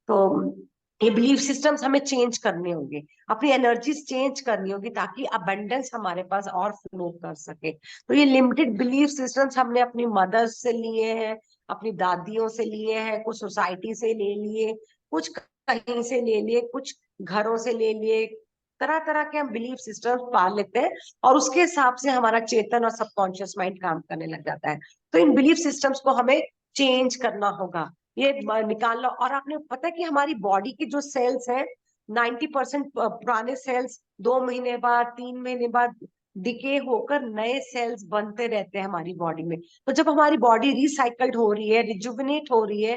[SPEAKER 3] तो ये बिलीफ सिस्टम्स हमें चेंज करने होंगे, अपनी एनर्जीज चेंज करनी होगी, ताकि अबंडेंस हमारे पास और फ्लो कर सके। तो ये लिमिटेड बिलीफ सिस्टम्स हमने अपनी मदर्स से लिए हैं, अपनी दादियों से लिए हैं, कुछ सोसाइटी से ले लिए, कुछ कहीं से ले लिए, कुछ घरों से ले लिए। तरह तरह के हम बिलीफ सिस्टम्स पाल लेते हैं, और उसके हिसाब से हमारा चेतन और सबकॉन्शियस माइंड काम करने लग जाता है। तो इन बिलीफ सिस्टम्स को हमें चेंज करना होगा, ये निकाल लो। और आपने पता है कि हमारी बॉडी की जो सेल्स है, 90% पुराने सेल्स 2 महीने बाद, 3 महीने बाद डिके होकर नए सेल्स बनते रहते हैं हमारी बॉडी में। तो जब हमारी बॉडी रिसाइकल्ड हो रही है, रिजुविनेट हो रही है,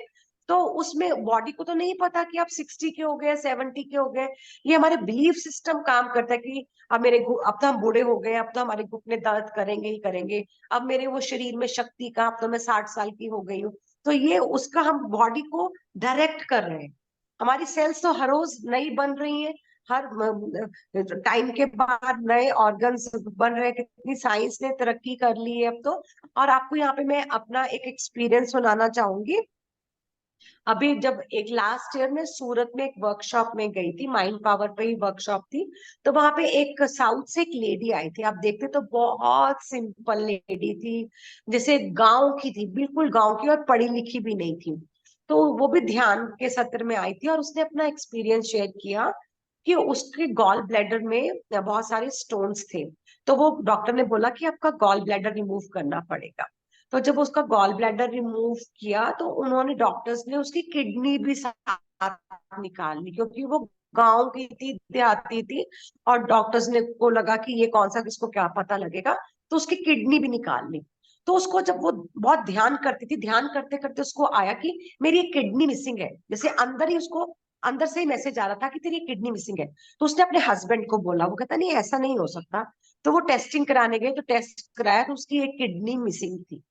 [SPEAKER 3] तो उसमें बॉडी को तो नहीं पता कि आप 60 के हो गए, 70 के हो गए। ये हमारे बिलीफ सिस्टम काम करता है कि अब तो हम बूढ़े हो गए, अब तो हमारे घुटने दर्द करेंगे ही करेंगे, अब मेरे वो शरीर में शक्ति का, अब तो मैं 60 साल की हो गई हूँ। तो ये उसका हम बॉडी को डायरेक्ट कर रहे हैं। हमारी सेल्स तो हर रोज नई बन रही है, हर टाइम के बाद नए ऑर्गन्स बन रहे हैं, कितनी साइंस ने तरक्की कर ली है अब तो। और आपको यहाँ पे मैं अपना एक एक्सपीरियंस सुनाना चाहूंगी। अभी जब एक लास्ट ईयर में सूरत में एक वर्कशॉप में गई थी, माइंड पावर पे ही वर्कशॉप थी, तो वहां पे एक साउथ से एक लेडी आई थी। आप देखते तो बहुत सिंपल लेडी थी, जैसे गांव की थी, बिल्कुल गांव की, और पढ़ी लिखी भी नहीं थी। तो वो भी ध्यान के सत्र में आई थी और उसने अपना एक्सपीरियंस शेयर किया कि उसके गॉल ब्लैडर में बहुत सारे स्टोन्स थे। तो वो डॉक्टर ने बोला कि आपका गॉल ब्लैडर रिमूव करना पड़ेगा। तो जब उसका गॉल ब्लैडर रिमूव किया तो उन्होंने, डॉक्टर्स ने उसकी किडनी भी साथ निकाल ली, क्योंकि वो गांव की थी, देहाती थी, और डॉक्टर्स ने को लगा कि ये कौन सा, किसको क्या पता लगेगा, तो उसकी किडनी भी निकाल ली। तो उसको जब वो बहुत ध्यान करती थी, ध्यान करते करते उसको आया कि मेरी एक किडनी मिसिंग है, जैसे अंदर ही उसको, अंदर से ही मैसेज आ रहा था कि तेरी किडनी मिसिंग है। तो उसने अपने हस्बैंड को बोला, वो कहता नहीं ऐसा नहीं हो सकता। तो वो टेस्टिंग कराने गए, तो टेस्ट कराया तो उसकी एक किडनी मिसिंग थी।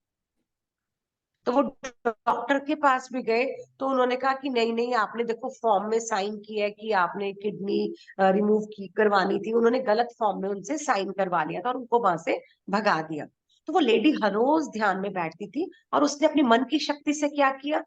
[SPEAKER 3] तो वो डॉक्टर के पास भी गए, तो उन्होंने कहा कि नहीं नहीं, आपने देखो फॉर्म में साइन किया है कि आपने किडनी रिमूव की करवानी थी, उन्होंने गलत फॉर्म में उनसे साइन करवा लिया था और उनको वहां से भगा दिया। तो वो लेडी हर रोज ध्यान में बैठती थी और उसने अपनी मन की शक्ति से क्या किया,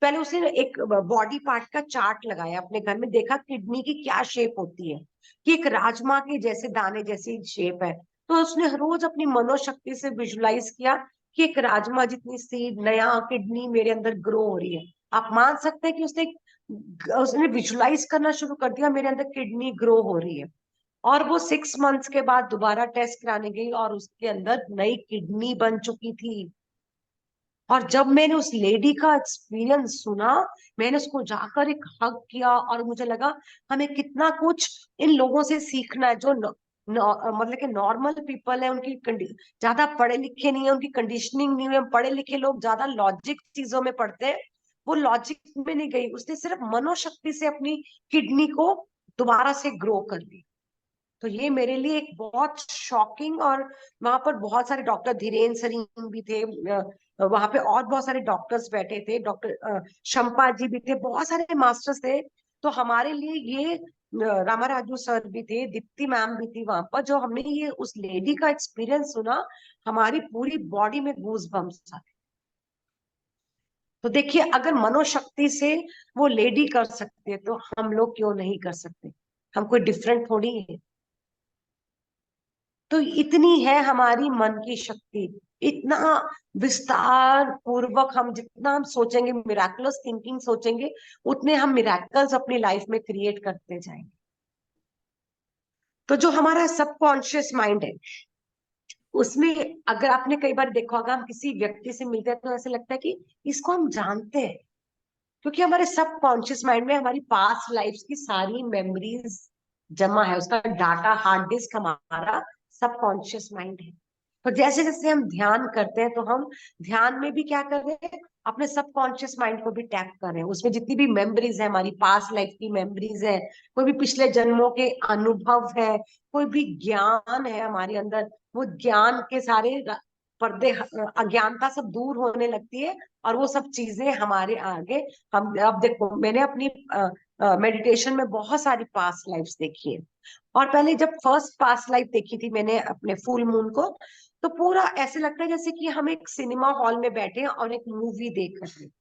[SPEAKER 3] पहले उसने एक बॉडी पार्ट का चार्ट लगाया अपने घर में, देखा किडनी की क्या शेप होती है, कि एक राजमा के जैसे दाने जैसी शेप है। तो उसने हर रोज अपनी मनोशक्ति से विजुलाइज किया कि एक राजमा जितनी सी नया किडनी मेरे अंदर ग्रो हो रही है। आप मान सकते हैं कि उसने विजुलाइज करना शुरू कर दिया, मेरे अंदर किडनी ग्रो हो रही है। और वो 6 मंथ्स के बाद दोबारा टेस्ट कराने गई और उसके अंदर नई किडनी बन चुकी थी। और जब मैंने उस लेडी का एक्सपीरियंस सुना, मैंने उसको जाकर एक हग किया और मुझे लगा हमें कितना कुछ इन लोगों से सीखना है, जो मतलब कि नॉर्मल पीपल है, उनकी ज्यादा पढ़े लिखे नहीं है, उनकी कंडीशनिंग नहीं है। पढ़े लिखे लोग ज्यादा लॉजिक चीजों में पढ़ते हैं, वो लॉजिक में नहीं गई, उसने सिर्फ मनोशक्ति से अपनी किडनी को दोबारा से ग्रो कर ली। तो ये मेरे लिए एक बहुत शॉकिंग, और वहां पर बहुत सारे डॉक्टर, धीरेन सरीन भी थे, वहां पे और बहुत सारे डॉक्टर्स बैठे थे, डॉक्टर शंपा जी भी थे, बहुत सारे मास्टर्स थे। तो हमारे लिए ये रामाराजू सर भी थे, दीप्ति मैम भी थी वहां पर, जो हमने ये उस लेडी का एक्सपीरियंस सुना, हमारी पूरी बॉडी में गूज बम्स आए। तो देखिए, अगर मनोशक्ति से वो लेडी कर सकते तो हम लोग क्यों नहीं कर सकते? हम कोई डिफरेंट थोड़ी है। तो इतनी है हमारी मन की शक्ति, इतना विस्तार पूर्वक हम, जितना हम सोचेंगे, मिराकुलस थिंकिंग सोचेंगे, उतने हम मिराकल्स अपनी लाइफ में क्रिएट करते जाएंगे। तो जो हमारा सबकॉन्शियस माइंड है, उसमें अगर आपने कई बार देखा होगा, हम किसी व्यक्ति से मिलते हैं तो ऐसे लगता है कि इसको हम जानते हैं, क्योंकि हमारे सबकॉन्शियस माइंड में हमारी पास्ट लाइफ की सारी मेमोरीज जमा है, उसका डाटा, हार्ड डिस्क हमारा सबकॉन्शियस माइंड है। तो जैसे जैसे हम ध्यान करते हैं, तो हम ध्यान में भी क्या कर रहे हैं, अपने सबकॉन्शियस माइंड को भी टैप कर रहे हैं। उसमें जितनी भी मेमोरीज है, हमारी पास्ट लाइफ की मेमोरीज है, कोई भी पिछले जन्मों के अनुभव है, कोई भी ज्ञान है हमारे अंदर, वो ज्ञान के सारे पर्दे, अज्ञानता सब दूर होने लगती है, और वो सब चीजें हमारे आगे, हम, अब देखो, मैंने अपनी मेडिटेशन में बहुत सारी पास्ट लाइफ्स देखी है। और पहले जब फर्स्ट पास्ट लाइफ देखी थी मैंने अपने फुल मून को, तो पूरा ऐसे लगता है जैसे कि हम एक सिनेमा हॉल में बैठे हैं और एक मूवी देख रहे हैं,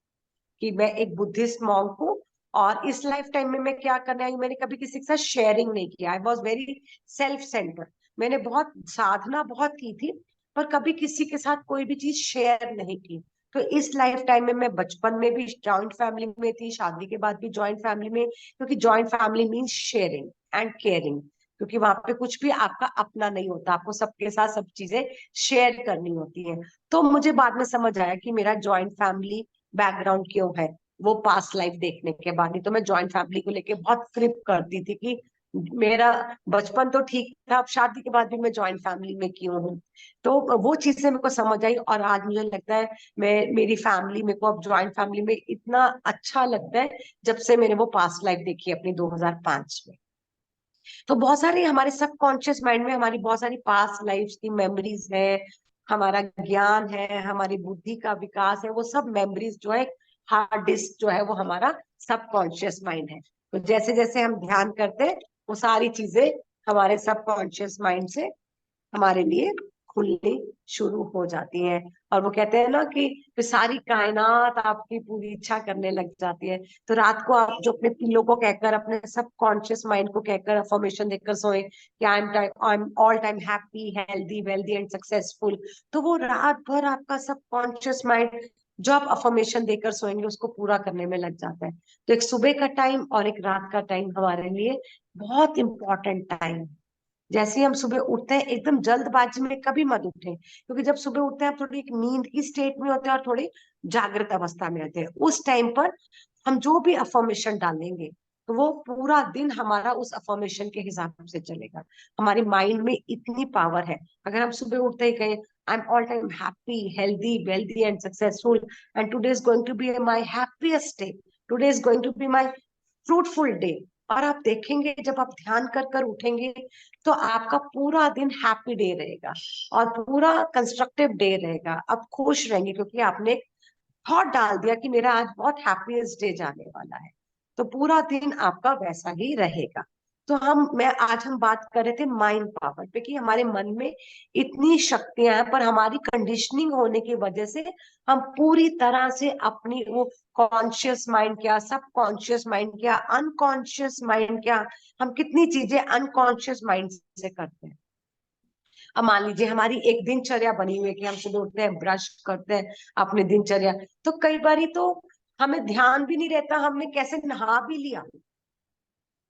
[SPEAKER 3] कि मैं एक बुद्धिस्ट मॉन्क हूँ, और इस लाइफ टाइम में मैं क्या करने आई हूँ। मैंने कभी किसी के साथ शेयरिंग नहीं किया, I was very self centre. मैंने बहुत साधना बहुत की थी, पर कभी किसी के साथ कोई भी चीज शेयर नहीं की। तो इस लाइफ टाइम में मैं बचपन में भी जॉइंट फैमिली में थी, शादी के बाद भी जॉइंट फैमिली में, क्योंकि joint family means sharing and caring, क्योंकि वहां पे कुछ भी आपका अपना नहीं होता, आपको सबके साथ सब चीजें शेयर करनी होती है। तो मुझे बाद में समझ आया कि मेरा जॉइंट फैमिली बैकग्राउंड क्यों है, वो पास्ट लाइफ देखने के बाद। ही तो मैं जॉइंट फैमिली को लेके बहुत क्रिप करती थी कि मेरा बचपन तो ठीक था, अब शादी के बाद भी मैं जॉइंट फैमिली में क्यों हूँ। तो वो चीजें मेरे को समझ आई, और आज मुझे लगता है मैं, मेरी फैमिली, मेरे को अब जॉइंट फैमिली में इतना अच्छा लगता है, जब से मैंने वो पास्ट लाइफ देखी अपनी 2005 में। तो बहुत सारे हमारे सबकॉन्शियस माइंड में हमारी बहुत सारी पास्ट लाइफ की मेमोरीज है, हमारा ज्ञान है, हमारी बुद्धि का विकास है, वो सब मेमोरीज जो है, हार्ड डिस्क जो है, वो हमारा सबकॉन्शियस माइंड है। तो जैसे जैसे हम ध्यान करते हैं, वो सारी चीजें हमारे सबकॉन्शियस माइंड से हमारे लिए खुलनी शुरू हो जाती हैं। और वो कहते हैं ना कि फिर सारी कायनात आपकी पूरी इच्छा करने लग जाती है। तो रात को आप जो अपने पिल्लो को कहकर, अपने सब कॉन्शियस माइंड को कहकर अफर्मेशन देकर सोए कि आई am all time happy, healthy, wealthy and successful, तो वो रात भर आपका सब कॉन्शियस माइंड जो आप अफर्मेशन देकर सोएंगे उसको पूरा करने में लग जाता है। तो एक सुबह का टाइम और एक रात का टाइम हमारे लिए बहुत इंपॉर्टेंट टाइम है। जैसे ही हम सुबह उठते हैं, एकदम जल्दबाजी में कभी मत उठें, क्योंकि जब सुबह उठते हैं हम थोड़ी एक नींद की स्टेट में होते हैं और थोड़ी जागृत अवस्था में रहते हैं। उस टाइम पर हम जो भी अफर्मेशन डालेंगे तो वो पूरा दिन हमारा उस अफर्मेशन के हिसाब से चलेगा। हमारी माइंड में इतनी पावर है। अगर हम सुबह उठते ही कहें I am all time happy, healthy, wealthy and successful and today is going to be my happiest day, today is going to be my fruitful day, और आप देखेंगे जब आप ध्यान कर कर उठेंगे तो आपका पूरा दिन हैप्पी डे रहेगा और पूरा कंस्ट्रक्टिव डे रहेगा। आप खुश रहेंगे क्योंकि आपने थॉट डाल दिया कि मेरा आज बहुत हैप्पीएस्ट डे जाने वाला है। तो पूरा दिन आपका वैसा ही रहेगा। तो आज हम बात कर रहे थे माइंड पावर पे कि हमारे मन में इतनी शक्तियां हैं, पर हमारी कंडीशनिंग होने की वजह से हम पूरी तरह से अपनी वो कॉन्शियस माइंड क्या, सब कॉन्शियस माइंड क्या, अनकॉन्शियस माइंड क्या, हम कितनी चीजें अनकॉन्शियस माइंड से करते हैं। अब मान लीजिए हमारी एक दिनचर्या बनी हुई है कि हम सुबह उठते हैं, ब्रश करते हैं, अपने दिनचर्या, तो कई बारी तो हमें ध्यान भी नहीं रहता हमने कैसे नहा भी लिया,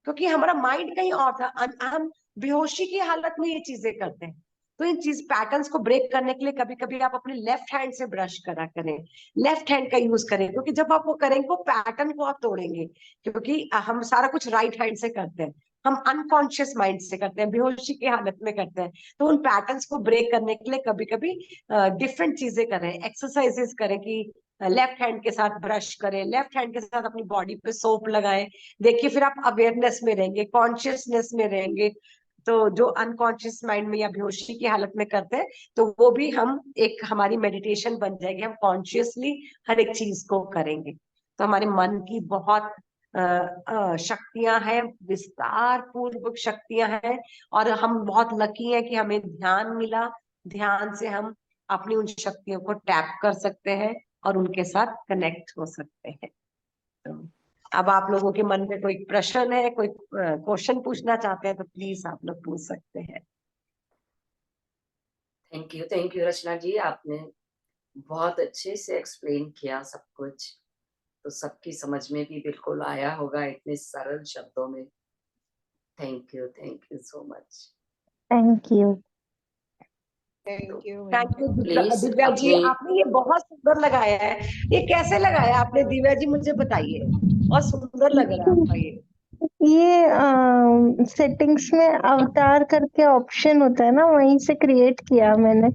[SPEAKER 3] क्योंकि हमारा माइंड कहीं और था। हम बेहोशी की हालत में ये चीजें करते हैं। तो इन चीज पैटर्न्स को ब्रेक करने के लिए कभी कभी आप अपने लेफ्ट हैंड से ब्रश करा करें, लेफ्ट हैंड का यूज करें, क्योंकि जब आप वो करेंगे वो पैटर्न को आप तोड़ेंगे। क्योंकि हम सारा कुछ राइट हैंड से करते हैं, हम अनकॉन्शियस माइंड से करते हैं, बेहोशी की हालत में करते हैं। तो उन पैटर्न्स को ब्रेक करने के लिए कभी कभी डिफरेंट चीजें करें, एक्सरसाइजेस करें कि लेफ्ट हैंड के साथ ब्रश करें, लेफ्ट हैंड के साथ अपनी बॉडी पे सोप लगाएं। देखिए फिर आप अवेयरनेस में रहेंगे, कॉन्शियसनेस में रहेंगे। तो जो अनकॉन्शियस माइंड में या बेहोशी की हालत में करते हैं तो वो भी हम एक हमारी मेडिटेशन बन जाएगी, हम कॉन्शियसली हर एक चीज को करेंगे। तो हमारे मन की बहुत शक्तियां हैं, विस्तार पूर्वक शक्तियां हैं, और हम बहुत लकी हैं कि हमें ध्यान मिला। ध्यान से हम अपनी उन शक्तियों को टैप कर सकते हैं और उनके साथ कनेक्ट हो सकते हैं। तो अब आप लोगों के मन में कोई प्रश्न है, कोई क्वेश्चन पूछना चाहते हैं तो प्लीज आप लोग पूछ सकते हैं।
[SPEAKER 1] थैंक यू रचना जी, आपने बहुत अच्छे से एक्सप्लेन किया सब कुछ, तो सबकी समझ में भी बिल्कुल आया होगा इतने सरल शब्दों में। Thank you so much.
[SPEAKER 4] Thank you.
[SPEAKER 2] Thank you.
[SPEAKER 3] Thank you
[SPEAKER 1] please
[SPEAKER 3] Divya ji,
[SPEAKER 1] अपने
[SPEAKER 3] आपने ये बहुत सुंदर लगाया है। ये कैसे लगाया आपने दिव्या जी, मुझे बताइए। बहुत सुंदर लग रहा है आपका
[SPEAKER 4] ये सेटिंग्स में अवतार करके ऑप्शन होता है ना, वहीं से क्रिएट किया मैंने।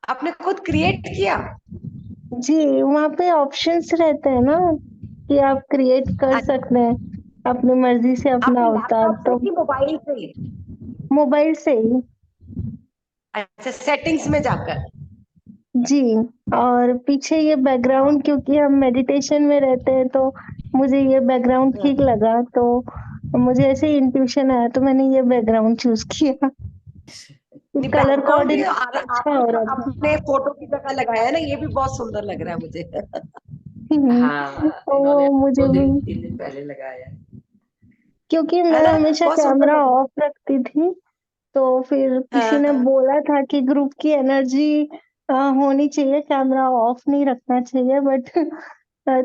[SPEAKER 3] आपने खुद क्रिएट किया?
[SPEAKER 4] जी, वहाँ पे ऑप्शंस रहते हैं ना कि आप क्रिएट कर
[SPEAKER 3] अच्छा,
[SPEAKER 4] सकते हैं अपनी मर्जी से अपना
[SPEAKER 3] आपने
[SPEAKER 4] अवतार।
[SPEAKER 3] लैपटॉप से
[SPEAKER 4] तो
[SPEAKER 3] कि मोबाइल से ही?
[SPEAKER 4] मोबाइल से ही।
[SPEAKER 3] अच्छा, सेटिंग्स में जाकर।
[SPEAKER 4] जी, और पीछे ये बैकग्राउंड, क्योंकि हम मेडिटेशन में रहते हैं तो मुझे ये बैकग्राउंड ठीक लगा, तो मुझे ऐसे ही इंट्यूशन आया तो मैंने ये बैकग्राउंड चूज किया। कलर
[SPEAKER 3] बैकग्राउंड भी
[SPEAKER 4] कोऑर्डिनेशन अच्छा
[SPEAKER 3] आपने
[SPEAKER 4] हो
[SPEAKER 3] जो
[SPEAKER 4] रहा था।
[SPEAKER 3] अपने फोटो की जगह लगाया है ना, ये भी बहुत सुंदर लग रहा है मुझे।
[SPEAKER 1] हाँ,
[SPEAKER 4] तो
[SPEAKER 1] इन्होंने
[SPEAKER 4] वो मुझे
[SPEAKER 1] 2 दिन 3 दिन पहले लगाया है।
[SPEAKER 4] क्योंकि
[SPEAKER 3] है
[SPEAKER 4] मैं
[SPEAKER 3] ना,
[SPEAKER 4] हमेशा
[SPEAKER 3] बहुत सुंदर
[SPEAKER 4] कैमरा
[SPEAKER 3] लग रहा है।
[SPEAKER 4] ऑफ रखती थी, तो फिर किसी
[SPEAKER 3] हाँ,
[SPEAKER 4] ने
[SPEAKER 3] हाँ।
[SPEAKER 4] बोला था कि ग्रुप की एनर्जी होनी चाहिए, कैमरा ऑफ नहीं रखना चाहिए, बट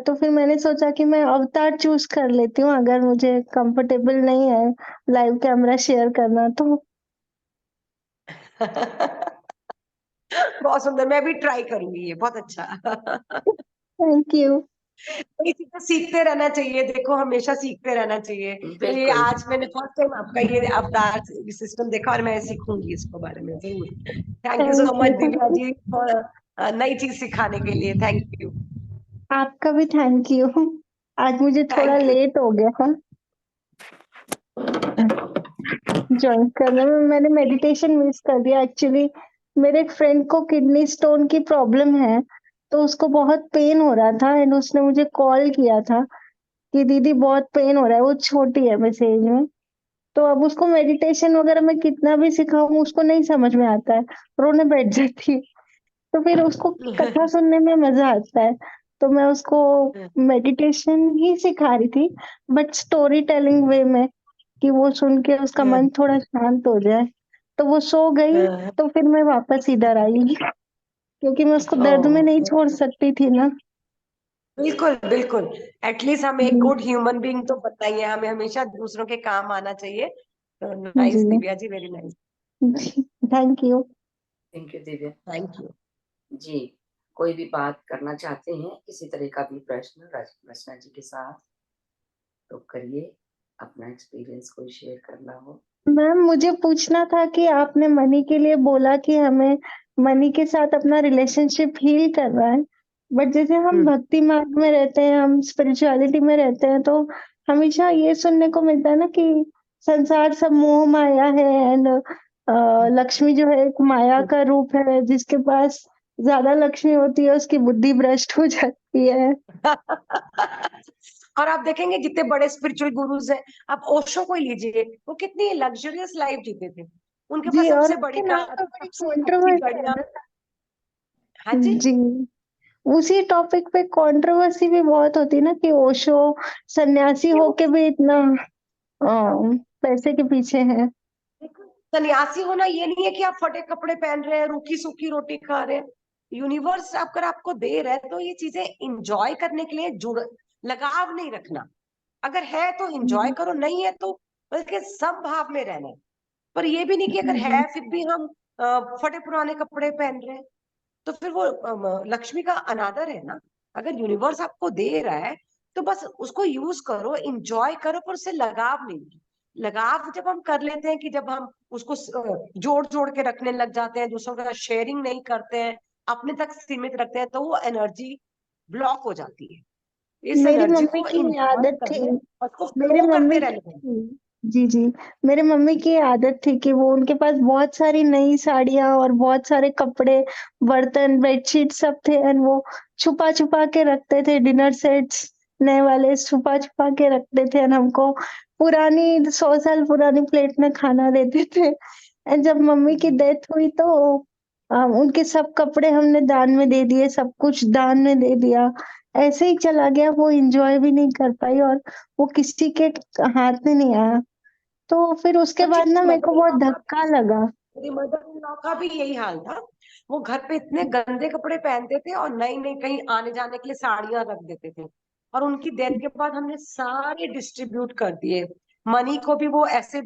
[SPEAKER 4] तो फिर मैंने सोचा कि मैं अवतार चूज कर लेती हूँ, अगर मुझे कंफर्टेबल नहीं है लाइव कैमरा शेयर करना तो।
[SPEAKER 3] बहुत सुंदर, मैं भी ट्राई करूंगी, ये बहुत अच्छा।
[SPEAKER 4] Thank you.
[SPEAKER 3] ये चीजें सीखते रहना चाहिए, देखो हमेशा सीखते रहना चाहिए। तो ये
[SPEAKER 1] बिल्कुल।
[SPEAKER 3] आज मैंने फर्स्ट टाइम आपका ये अवतार सिस्टम देखा और मैं सीखूंगी इसको बारे में जरूर। Thank you so
[SPEAKER 4] thank
[SPEAKER 3] much
[SPEAKER 4] you.
[SPEAKER 3] Divya ji, और नई चीज सिखाने के लिए थैंक यू।
[SPEAKER 4] आपका भी थैंक यू। आज मुझे थोड़ा
[SPEAKER 3] थैंक यू।
[SPEAKER 4] लेट हो गया ज्वाइन करने में, मैंने मेडिटेशन मिस कर दिया एक्चुअली। मेरे एक फ्रेंड को किडनी स्टोन की प्रॉब्लम है, तो उसको बहुत पेन हो रहा था एंड उसने मुझे कॉल किया था कि दीदी बहुत पेन हो रहा है। वो छोटी है मेरे से एज में, तो अब उसको मेडिटेशन वगैरह में कितना भी सिखाऊं उसको नहीं समझ में आता है, रोने बैठ जाती है। तो फिर उसको कथा सुनने में मजा आता है। तो मैं उसको मेडिटेशन ही सिखा रही थी, बट स्टोरी टेलिंग वे में, कि वो सुन के उसका मन थोड़ा शांत हो जाए। तो वो सो गई, तो फिर मैं वापस इधर आई, क्योंकि मैं उसको दर्द में नहीं छोड़ सकती थी ना।
[SPEAKER 3] बिल्कुल बिल्कुल। एटलीस्ट हम एक
[SPEAKER 4] जी।
[SPEAKER 3] गुड ह्यूमन बीइंग तो बताइए, हमें हमेशा दूसरों के काम आना चाहिए। तो
[SPEAKER 4] जी।
[SPEAKER 3] Nice Divya ji, very nice.
[SPEAKER 4] जी, thank you.
[SPEAKER 1] Thank you Divya
[SPEAKER 3] thank you.
[SPEAKER 1] जी। कोई भी बात करना चाहते हैं, किसी तरह का भी प्रश्न रचना जी के साथ, तो करिए, अपना एक्सपीरियंस कोई शेयर करना हो।
[SPEAKER 4] मैम, मुझे पूछना था कि आपने मनी के लिए बोला कि हमें मनी के साथ अपना रिलेशनशिप हील करना है, बट जैसे हम भक्ति मार्ग में रहते हैं, हम स्पिरिचुअलिटी में रहते हैं, तो हमेशा ये सुनने को मिलता है ना कि संसार सब मोह माया है, एंड लक्ष्मी जो है एक माया का रूप है, जिसके पास ज्यादा लक्ष्मी होती है उसकी बुद्धि भ्रष्ट हो जाती है।
[SPEAKER 3] और आप देखेंगे जितने बड़े स्पिरिचुअल गुरुज हैं, आप ओशो को ही लीजिए, वो कितनी लग्जरियस लाइफ जीते थे। उनके पास
[SPEAKER 4] जी, और
[SPEAKER 3] सबसे बड़ी
[SPEAKER 4] उनके नाम
[SPEAKER 3] कार,
[SPEAKER 4] पे बड़ी
[SPEAKER 3] सबसे अच्छी
[SPEAKER 4] कंट्रोवर्सी है
[SPEAKER 3] गाड़ियां।
[SPEAKER 4] ना।
[SPEAKER 3] हाँ जी।
[SPEAKER 4] जी, उसी टॉपिक पे कंट्रोवर्सी भी बहुत होती है ना, कि ओशो सन्यासी होके भी इतना पैसे के पीछे है।
[SPEAKER 3] सन्यासी होना ये नहीं है कि आप फटे कपड़े पहन रहे हैं, रूखी सूखी रोटी खा रहे हैं। यूनिवर्स अगर आपको दे रहा है तो ये चीजें इंजॉय करने के लिए जुड़, लगाव नहीं रखना। अगर है तो इंजॉय
[SPEAKER 4] जी।
[SPEAKER 3] करो, नहीं है तो बल्कि सब भाव में रहना है। पर ये भी नहीं कि अगर
[SPEAKER 4] जी।
[SPEAKER 3] है फिर भी हम फटे पुराने कपड़े पहन रहे हैं, तो फिर वो लक्ष्मी का अनादर है ना। अगर यूनिवर्स आपको दे रहा है तो बस उसको यूज करो, इंजॉय करो, पर उससे लगाव नहीं। लगाव जब हम कर लेते हैं कि जब हम उसको जोड़ जोड़ के रखने लग जाते हैं, दूसरों का शेयरिंग नहीं करते हैं, अपने तक सीमित रखते हैं, तो वो एनर्जी ब्लॉक हो जाती है। इस
[SPEAKER 4] मेरी
[SPEAKER 3] एनर्जी
[SPEAKER 4] मम्मी
[SPEAKER 3] को
[SPEAKER 4] की
[SPEAKER 3] इंजॉय
[SPEAKER 4] आदत थी
[SPEAKER 3] करने और उसको
[SPEAKER 4] मेरे
[SPEAKER 3] फ्लो करते
[SPEAKER 4] मम्मी
[SPEAKER 3] रहने दें।
[SPEAKER 4] की जी, जी। मेरे मम्मी की आदत थी कि वो उनके पास बहुत सारी नई साड़ियाँ और बहुत सारे कपड़े, बर्तन, बेडशीट सब थे, एंड वो छुपा-छुपा के रखते थे, डिनर सेट्स नए वाले छुपा-छुपा के रखते थे, एंड हमको पुरानी 100 साल पुरानी प्लेट में खाना देते थे। एंड जब मम्मी की डेथ हुई तो उनके सब कपड़े हमने दान में दे दिए, सब कुछ दान में दे दिया। ऐसे ही चला गया, वो एन्जॉय भी नहीं कर पाई और वो किसी के हाथ में नहीं आया। तो फिर उसके
[SPEAKER 3] सच्ची
[SPEAKER 4] बाद ना मेरे को
[SPEAKER 3] मदर इन
[SPEAKER 4] बहुत
[SPEAKER 3] लॉ का
[SPEAKER 4] धक्का लगा।
[SPEAKER 3] मेरी मदर इन लॉ का भी यही हाल था। वो घर पे इतने गंदे कपड़े पहनते थे और नई नई कहीं आने जाने के लिए साड़ियां रख देते थे। और उनकी डेथ के बाद हमने सारे डिस्ट्रीब्यूट कर दिए। मनी को भी वो ऐसे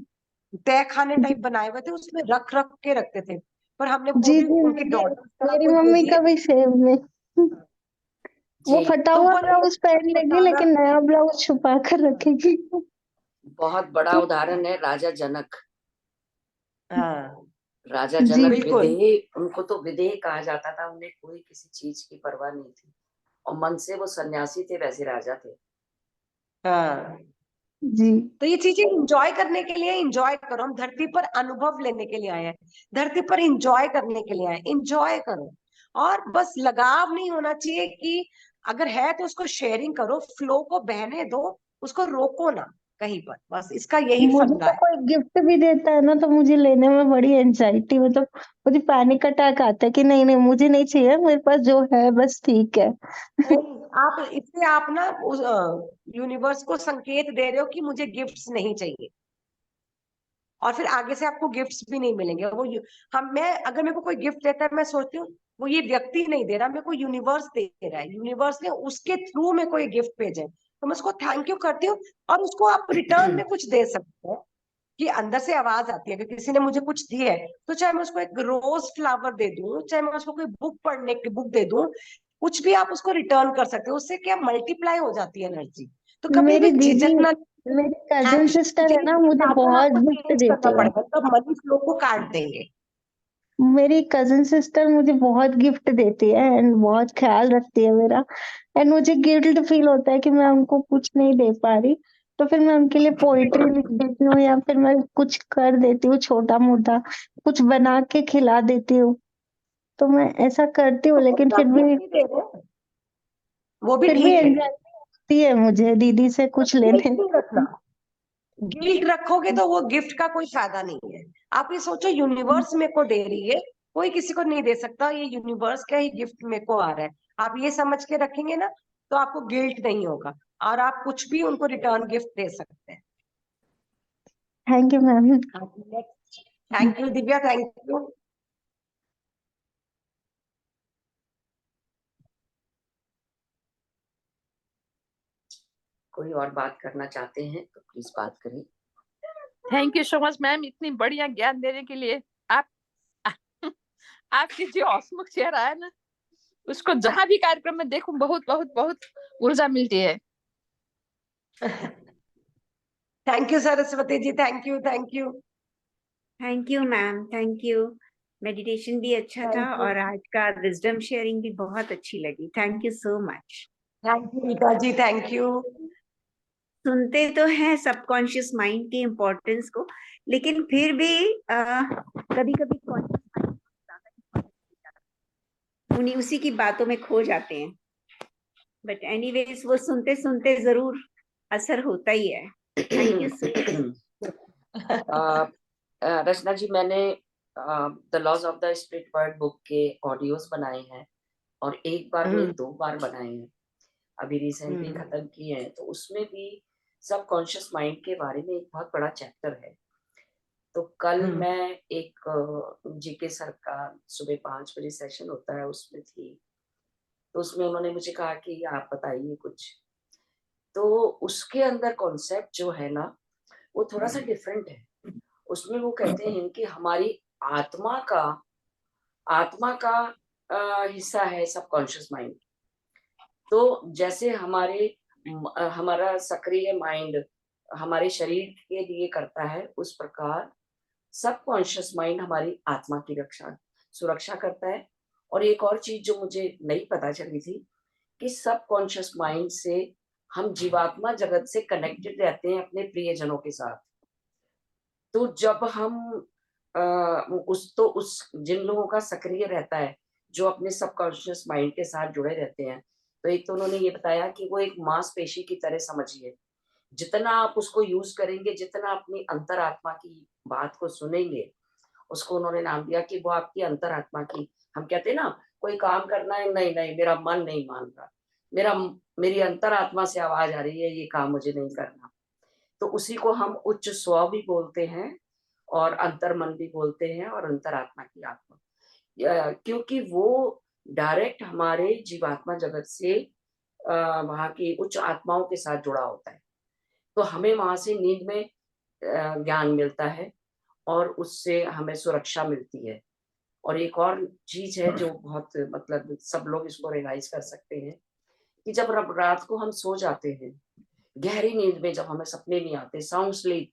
[SPEAKER 3] तय खाने टाइप बनाए हुए थे, उसमें रख रख के रखते थे। पर हमने वो
[SPEAKER 4] जी,
[SPEAKER 3] भी
[SPEAKER 4] जी,
[SPEAKER 3] उनकी डॉटर
[SPEAKER 4] मेरी
[SPEAKER 3] को दे
[SPEAKER 4] मम्मी का
[SPEAKER 3] दिए।
[SPEAKER 4] भी सेम है। वो
[SPEAKER 1] जी।
[SPEAKER 4] फटा
[SPEAKER 3] तो
[SPEAKER 4] हुआ
[SPEAKER 3] वही
[SPEAKER 4] ब्लाउज पहन लेगी,
[SPEAKER 3] सारा।
[SPEAKER 4] लेकिन नया ब्लाउज छुपा कर रखेगी।
[SPEAKER 1] बहुत बड़ा उदाहरण है राजा जनक।
[SPEAKER 3] हाँ
[SPEAKER 1] राजा
[SPEAKER 4] जी,
[SPEAKER 1] जनक
[SPEAKER 3] बिल्कुल।
[SPEAKER 1] विदेह, उनको तो विदेह कहा जाता था, उन्हें कोई किसी चीज की परवाह नहीं थी, और मन से वो सन्यासी थे, वैसे राजा थे।
[SPEAKER 3] हाँ,
[SPEAKER 4] जी।
[SPEAKER 3] तो ये चीजें इंजॉय करने के लिए इंजॉय करो। हम धरती पर अनुभव लेने के लिए आए हैं, धरती पर इंजॉय करने के लिए आए, इंजॉय करो। और बस लगाव नहीं होना चाहिए कि अगर है तो उसको शेयरिंग करो, फ्लो को बहने दो, उसको रोको ना कहीं पर। बस इसका यही
[SPEAKER 4] मुझे
[SPEAKER 3] फंडा
[SPEAKER 4] तो
[SPEAKER 3] है।
[SPEAKER 4] कोई गिफ्ट भी देता है ना, तो मुझे लेने में बड़ी एंजाइटी, मतलब मुझे पैनिक अटैक आता है कि नहीं नहीं, मुझे नहीं चाहिए, मेरे पास जो है बस ठीक है।
[SPEAKER 3] नहीं, आप इससे आप ना उस यूनिवर्स को संकेत दे रहे हो कि मुझे गिफ्ट्स नहीं चाहिए, और फिर आगे से आपको गिफ्ट्स भी नहीं मिलेंगे। वो हम मैं अगर मेरे को कोई गिफ्ट देता है, मैं सोचती हूँ वो ये व्यक्ति नहीं दे रहा, मेरे को यूनिवर्स दे रहा है, यूनिवर्स ने उसके थ्रू में कोई गिफ्ट भेजा है, तो मैं उसको थैंक यू करती हूँ। और उसको आप रिटर्न में कुछ दे सकते हैं, कि अंदर से आवाज आती है कि किसी ने मुझे कुछ दिया है, तो चाहे मैं उसको एक रोज फ्लावर दे दूं, चाहे मैं उसको कोई बुक पढ़ने की बुक दे दूं, कुछ भी आप उसको रिटर्न कर सकते हो। उससे क्या मल्टीप्लाई हो जाती है एनर्जी। तो कभी भी
[SPEAKER 4] मेरी दीदी,
[SPEAKER 3] झिझकना,
[SPEAKER 4] मेरी कजिन सिस्टर है
[SPEAKER 3] एक्शन
[SPEAKER 4] ना,
[SPEAKER 3] के
[SPEAKER 4] मुझे
[SPEAKER 3] साथ
[SPEAKER 4] बहुत
[SPEAKER 3] आपको
[SPEAKER 4] गिफ्ट
[SPEAKER 3] चेंज करना
[SPEAKER 4] देती है।
[SPEAKER 3] पड़ेगा, तब मनी फ्लो को काट देंगे।
[SPEAKER 4] मेरी कजिन सिस्टर मुझे बहुत गिफ्ट देती है, एंड बहुत ख्याल रखती है मेरा, एंड मुझे गिल्ट फील होता है कि मैं उनको कुछ नहीं दे पा रही। तो फिर मैं उनके लिए पोइट्री लिख देती हूँ, या फिर मैं कुछ कर देती हूँ छोटा मोटा, कुछ बना के खिला देती हूँ। तो मैं ऐसा करती हूँ,
[SPEAKER 3] तो
[SPEAKER 4] लेकिन
[SPEAKER 3] कोई आप
[SPEAKER 4] फिर भी
[SPEAKER 3] गिफ्ट भी दे रहे हैं, वो भी
[SPEAKER 4] फिर भी
[SPEAKER 3] ठीक है।
[SPEAKER 4] एंजाइटी होती है मुझे दीदी से कुछ
[SPEAKER 3] गिल्ट
[SPEAKER 4] लेने
[SPEAKER 3] नहीं रखना,
[SPEAKER 4] में।
[SPEAKER 3] गिल्ट रखोगे तो वो गिफ्ट का कोई फायदा नहीं है। आप ये सोचो, यूनिवर्स मेरे को दे रही है, कोई किसी को नहीं दे सकता, ये यूनिवर्स का ही गिफ्ट मेरे को आ रहा है। आप ये समझ के रखेंगे ना, तो आपको गिल्ट नहीं होगा और आप कुछ भी उनको रिटर्न गिफ्ट दे सकते हैं।
[SPEAKER 4] Thank you ma'am.
[SPEAKER 3] Thank you Divya, thank you.
[SPEAKER 1] कोई और बात करना चाहते हैं तो प्लीज बात करिए।
[SPEAKER 5] Thank you so much ma'am, इतनी बढ़िया ज्ञान देने के लिए। आप आपकी जो हंसमुख चेहरा है ना, उसको जहां भी कार्यक्रम में देखूं बहुत बहुत बहुत ऊर्जा मिलती है।
[SPEAKER 3] Thank you Saraswati ji, thank you thank you.
[SPEAKER 6] Thank you ma'am, thank you. Meditation भी अच्छा था और आज का विजडम शेयरिंग भी बहुत अच्छी लगी। Thank you so much.
[SPEAKER 3] Thank you Rita ji, thank you.
[SPEAKER 6] सुनते तो हैं सबकॉन्शियस माइंड की इम्पोर्टेंस को, लेकिन फिर भी कभी कभी कॉन्शियस माइंड उन्हीं उसी की बातों में खो जाते हैं। बट एनीवेज वो सुनते सुनते जरूर असर होता ही है। Thank you so much.
[SPEAKER 1] Rachna ji, मैंने the laws of the spirit world book के ऑडियोज बनाए हैं और एक बार में 2 बार बनाए हैं, अभी रिसेंटली खत्म किए हैं। तो उसमें भी सबकॉन्शियस माइंड के बारे में एक बहुत बड़ा चैप्टर है। तो कल मैं एक जीके सर का सुबह 5 बजे सेशन होता है, उसमें थी। तो उसमें उन्होंने मुझे कहा कि आप बताइए कुछ। तो उसके अंदर कॉन्सेप्ट जो है ना, वो थोड़ा सा डिफरेंट है। उसमें वो कहते हैं कि हमारी आत्मा का हिस्सा है सबकॉन्शियस माइंड। तो जैसे हमारा सक्रिय माइंड हमारे शरीर के लिए करता है, उस प्रकार सबकॉन्शियस माइंड हमारी आत्मा की सुरक्षा करता है। और एक और चीज जो मुझे नहीं पता चली थी कि सबकॉन्शियस माइंड से हम जीवात्मा जगत से कनेक्टेड रहते हैं अपने प्रियजनों के साथ। तो जब हम उस जिन लोगों का सक्रिय रहता है जो अपने सबकॉन्शियस माइंड के साथ जुड़े रहते हैं, तो एक तो उन्होंने ये बताया कि वो एक मांसपेशी की तरह समझिए। जितना आप उसको यूज करेंगे, जितना अपनी अंतरात्मा की बात को सुनेंगे, उसको उन्होंने नाम दिया कि वो आपकी अंतरात्मा की, हम कहते हैं ना कोई काम करना है, नहीं नहीं मेरा मन नहीं मान रहा, मेरी अंतरात्मा से आवाज आ रही है ये काम मुझे नहीं करना। तो उसी को हम उच्च स्व भी बोलते हैं और अंतर्मन भी बोलते हैं और अंतरात्मा की आत्मा, क्योंकि वो डायरेक्ट हमारे जीवात्मा जगत से वहां की उच्च आत्माओं के साथ जुड़ा होता है। तो हमें वहां से नींद में ज्ञान मिलता है और उससे हमें सुरक्षा मिलती है। और एक और चीज है जो बहुत मतलब सब लोग इसको रियलाइज कर सकते हैं कि जब रात को हम सो जाते हैं गहरी नींद में, जब हमें सपने नहीं आते, साउंड स्लीप,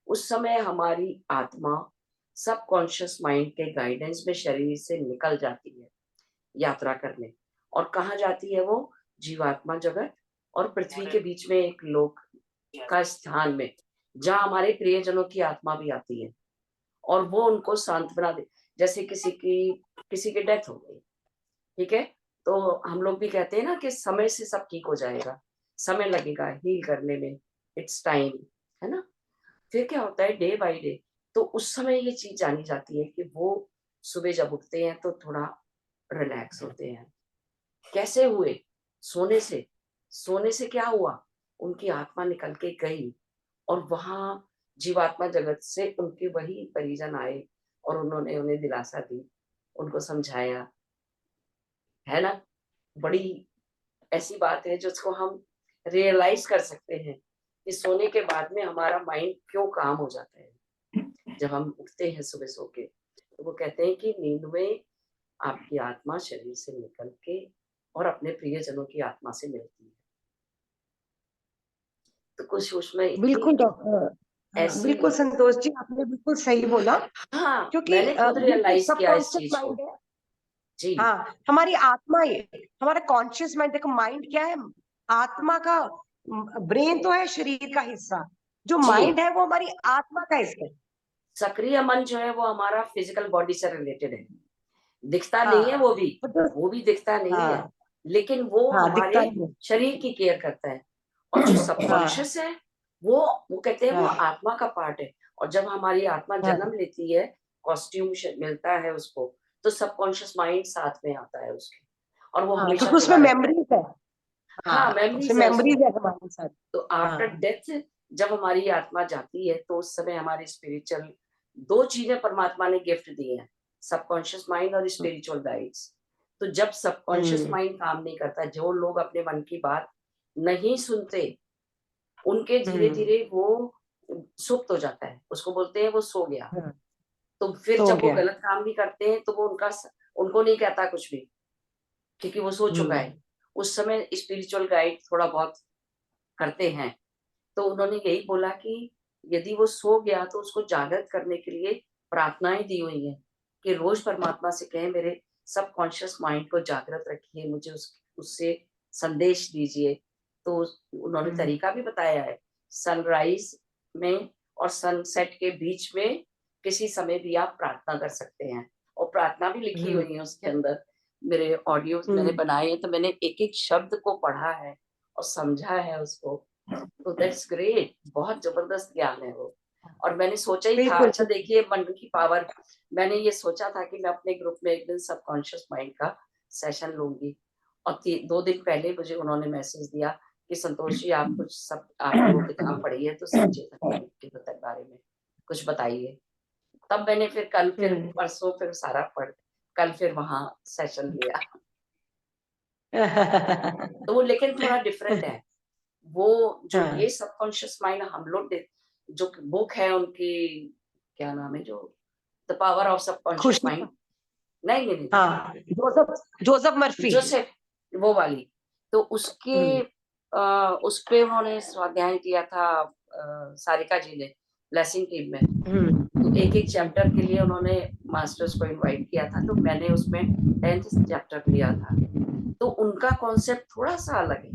[SPEAKER 1] उस समय हमारी आत्मा सबकॉन्शियस माइंड के गाइडेंस में शरीर से निकल जाती है यात्रा करने। और कहाँ जाती है वो? जीवात्मा जगत और पृथ्वी के बीच में एक लोक का स्थान में, जहाँ हमारे प्रियजनों की आत्मा भी आती है और वो उनको सांत्वना दे। जैसे किसी की डेथ हो गई, ठीक है, तो हम लोग भी कहते हैं ना कि समय से सब ठीक हो जाएगा, समय लगेगा हील करने में, इट्स टाइम, है ना। फिर क्या होता है डे बाय डे, तो उस समय ये चीज जानी जाती है कि वो सुबह जब उठते हैं तो थोड़ा रिलैक्स होते हैं। कैसे हुए? सोने से क्या हुआ? उनकी आत्मा निकल के गई और वहां जीवात्मा जगत से उनके वही परिजन आए और उन्होंने उन्हें दिलासा दी, उनको समझाया, है ना। बड़ी ऐसी बात है जिसको हम रियलाइज कर सकते हैं कि सोने के बाद में हमारा माइंड क्यों काम हो जाता है। जब हम उठते हैं सुबह सो के, तो वो कहते हैं कि नींद में आपकी आत्मा शरीर से निकल के और अपने प्रियजनों की आत्मा से मिलती है। तो कुछ उसमें
[SPEAKER 3] बिल्कुल डॉक्टर,
[SPEAKER 1] ऐसी,
[SPEAKER 3] बिल्कुल संतोष जी, आपने बिल्कुल सही बोला।
[SPEAKER 1] हाँ,
[SPEAKER 3] क्योंकि
[SPEAKER 1] मैंने खुद रियलाइज किया इस
[SPEAKER 3] सबकॉन्शियस
[SPEAKER 1] चीज को
[SPEAKER 3] माइंड है।
[SPEAKER 1] जी।
[SPEAKER 3] हाँ, हमारी आत्मा ये, हमारा कॉन्शियस माइंड, देखो माइंड क्या है, आत्मा का, ब्रेन तो है शरीर का हिस्सा, जो
[SPEAKER 1] जी,
[SPEAKER 3] माइंड है वो हमारी आत्मा का हिस्सा है।
[SPEAKER 1] सक्रिय मन जो है वो हमारा फिजिकल बॉडी से रिलेटेड है, दिखता नहीं है,
[SPEAKER 3] हाँ
[SPEAKER 1] वो भी दिखता नहीं है,
[SPEAKER 3] हाँ
[SPEAKER 1] लेकिन वो
[SPEAKER 3] हाँ, दिखता
[SPEAKER 1] हमारे
[SPEAKER 3] नहीं है।
[SPEAKER 1] शरीर की केयर करता है। और जो
[SPEAKER 3] हाँ
[SPEAKER 1] सबकॉन्शियस है वो कहते हैं वो
[SPEAKER 3] हाँ।
[SPEAKER 1] आत्मा का पार्ट है। और जब हमारी आत्मा
[SPEAKER 3] हाँ।
[SPEAKER 1] जन्म लेती है, कॉस्ट्यूम मिलता है उसको, तो सबकॉन्शियस माइंड साथ में आता है उसके, और वो
[SPEAKER 3] हाँ,
[SPEAKER 1] हमेशा
[SPEAKER 3] तो उसमें
[SPEAKER 1] जुड़ा रहता है।
[SPEAKER 3] मेमोरीज है।
[SPEAKER 1] हाँ,
[SPEAKER 3] हाँ, उसमें
[SPEAKER 1] मेमोरीज है उसमें।
[SPEAKER 3] मेमोरीज है हमारे साथ।
[SPEAKER 1] तो आफ्टर
[SPEAKER 3] हाँ।
[SPEAKER 1] डेथ जब हमारी आत्मा जाती है, तो उस समय हमारी स्पिरिचुअल 2 चीजें परमात्मा ने गिफ्ट दी हैं, सबकॉन्शियस माइंड और स्पिरिचुअल गाइड्स। तो जब सबकॉन्शियस माइंड काम नहीं करता, जो लोग अपने मन की बात नहीं सुनते, उनके धीरे-धीरे वो सुप्त हो जाता है, उसको बोलते हैं वो सो गया।
[SPEAKER 3] हाँ,
[SPEAKER 1] तो फिर
[SPEAKER 3] सो
[SPEAKER 1] जब वो
[SPEAKER 3] गया।
[SPEAKER 1] गलत काम भी करते हैं, तो वो उनको नहीं कहता कुछ भी, क्योंकि वो सो चुका है। उस समय स्पिरिचुअल गाइड थोड़ा बहुत करते हैं। तो उन्होंने यही बोला कि यदि वो सो गया, तो उसको जागृत करने के लिए प्रार्थनाएँ दी हुई हैं, कि रोज़ परमात्मा से कहें मेरे सबकॉन्शियस माइंड को जागृत रखिए, मुझे उससे संदेश दीजिए। तो उन्होंने तरीका भी बताया है, सनराइज़ में और सनसेट के बीच में किसी समय भी आप प्रार्थना कर सकते हैं, और प्रार्थना भी लिखी हुई है उसके अंदर। मेरे ऑडियोज़ मैंने बनाए हैं, तो मैंने एक-एक शब्द को पढ़ा है और समझा है उसको। तो दैट्स ग्रेट, बहुत ज़बरदस्त ज्ञान है वो। और मैंने सोचा ही था,
[SPEAKER 3] बिल्कुल।
[SPEAKER 1] अच्छा देखिए मन की पावर, मैंने ये सोचा था कि मैं अपने ग्रुप में एक दिन सबकॉन्शियस माइंड का सेशन लूँगी, और 2 दिन पहले मुझे उन्होंने मैसेज दिया कि संतोष जी आप कुछ सब आपने वो किताब पढ़ी है तो सचेतन के बारे में कुछ बताइए। तब मैंने फिर परसों फिर सारा कल फिर वहाँ सेशन लिया। तो वो लेकिन थोड़ा डिफरेंट है। वो जो
[SPEAKER 3] हाँ,
[SPEAKER 1] ये सबकॉन्शियस माइंड हम लोग जो बुक है उनकी, क्या नाम है, जो द पावर ऑफ सबकॉन्शियस
[SPEAKER 3] खुशी।
[SPEAKER 1] माइंड, नहीं नहीं नहीं,
[SPEAKER 3] हाँ, जोसेफ जोसेफ मर्फी।
[SPEAKER 1] जोसेफ, वो वाली, तो उसके
[SPEAKER 3] हम्म।
[SPEAKER 1] उस पे उन्होंने स्वाध्याय किया था, सारिका जी ने ब्लेसिंग टीम में। तो एक एक चैप्टर के लिए उन्होंने मास्टर्स को इनवाइट किया था, तो मैंने उसमें 10th चैप्टर लिया था। तो उनका कॉन्सेप्ट थोड़ा सा अलग है,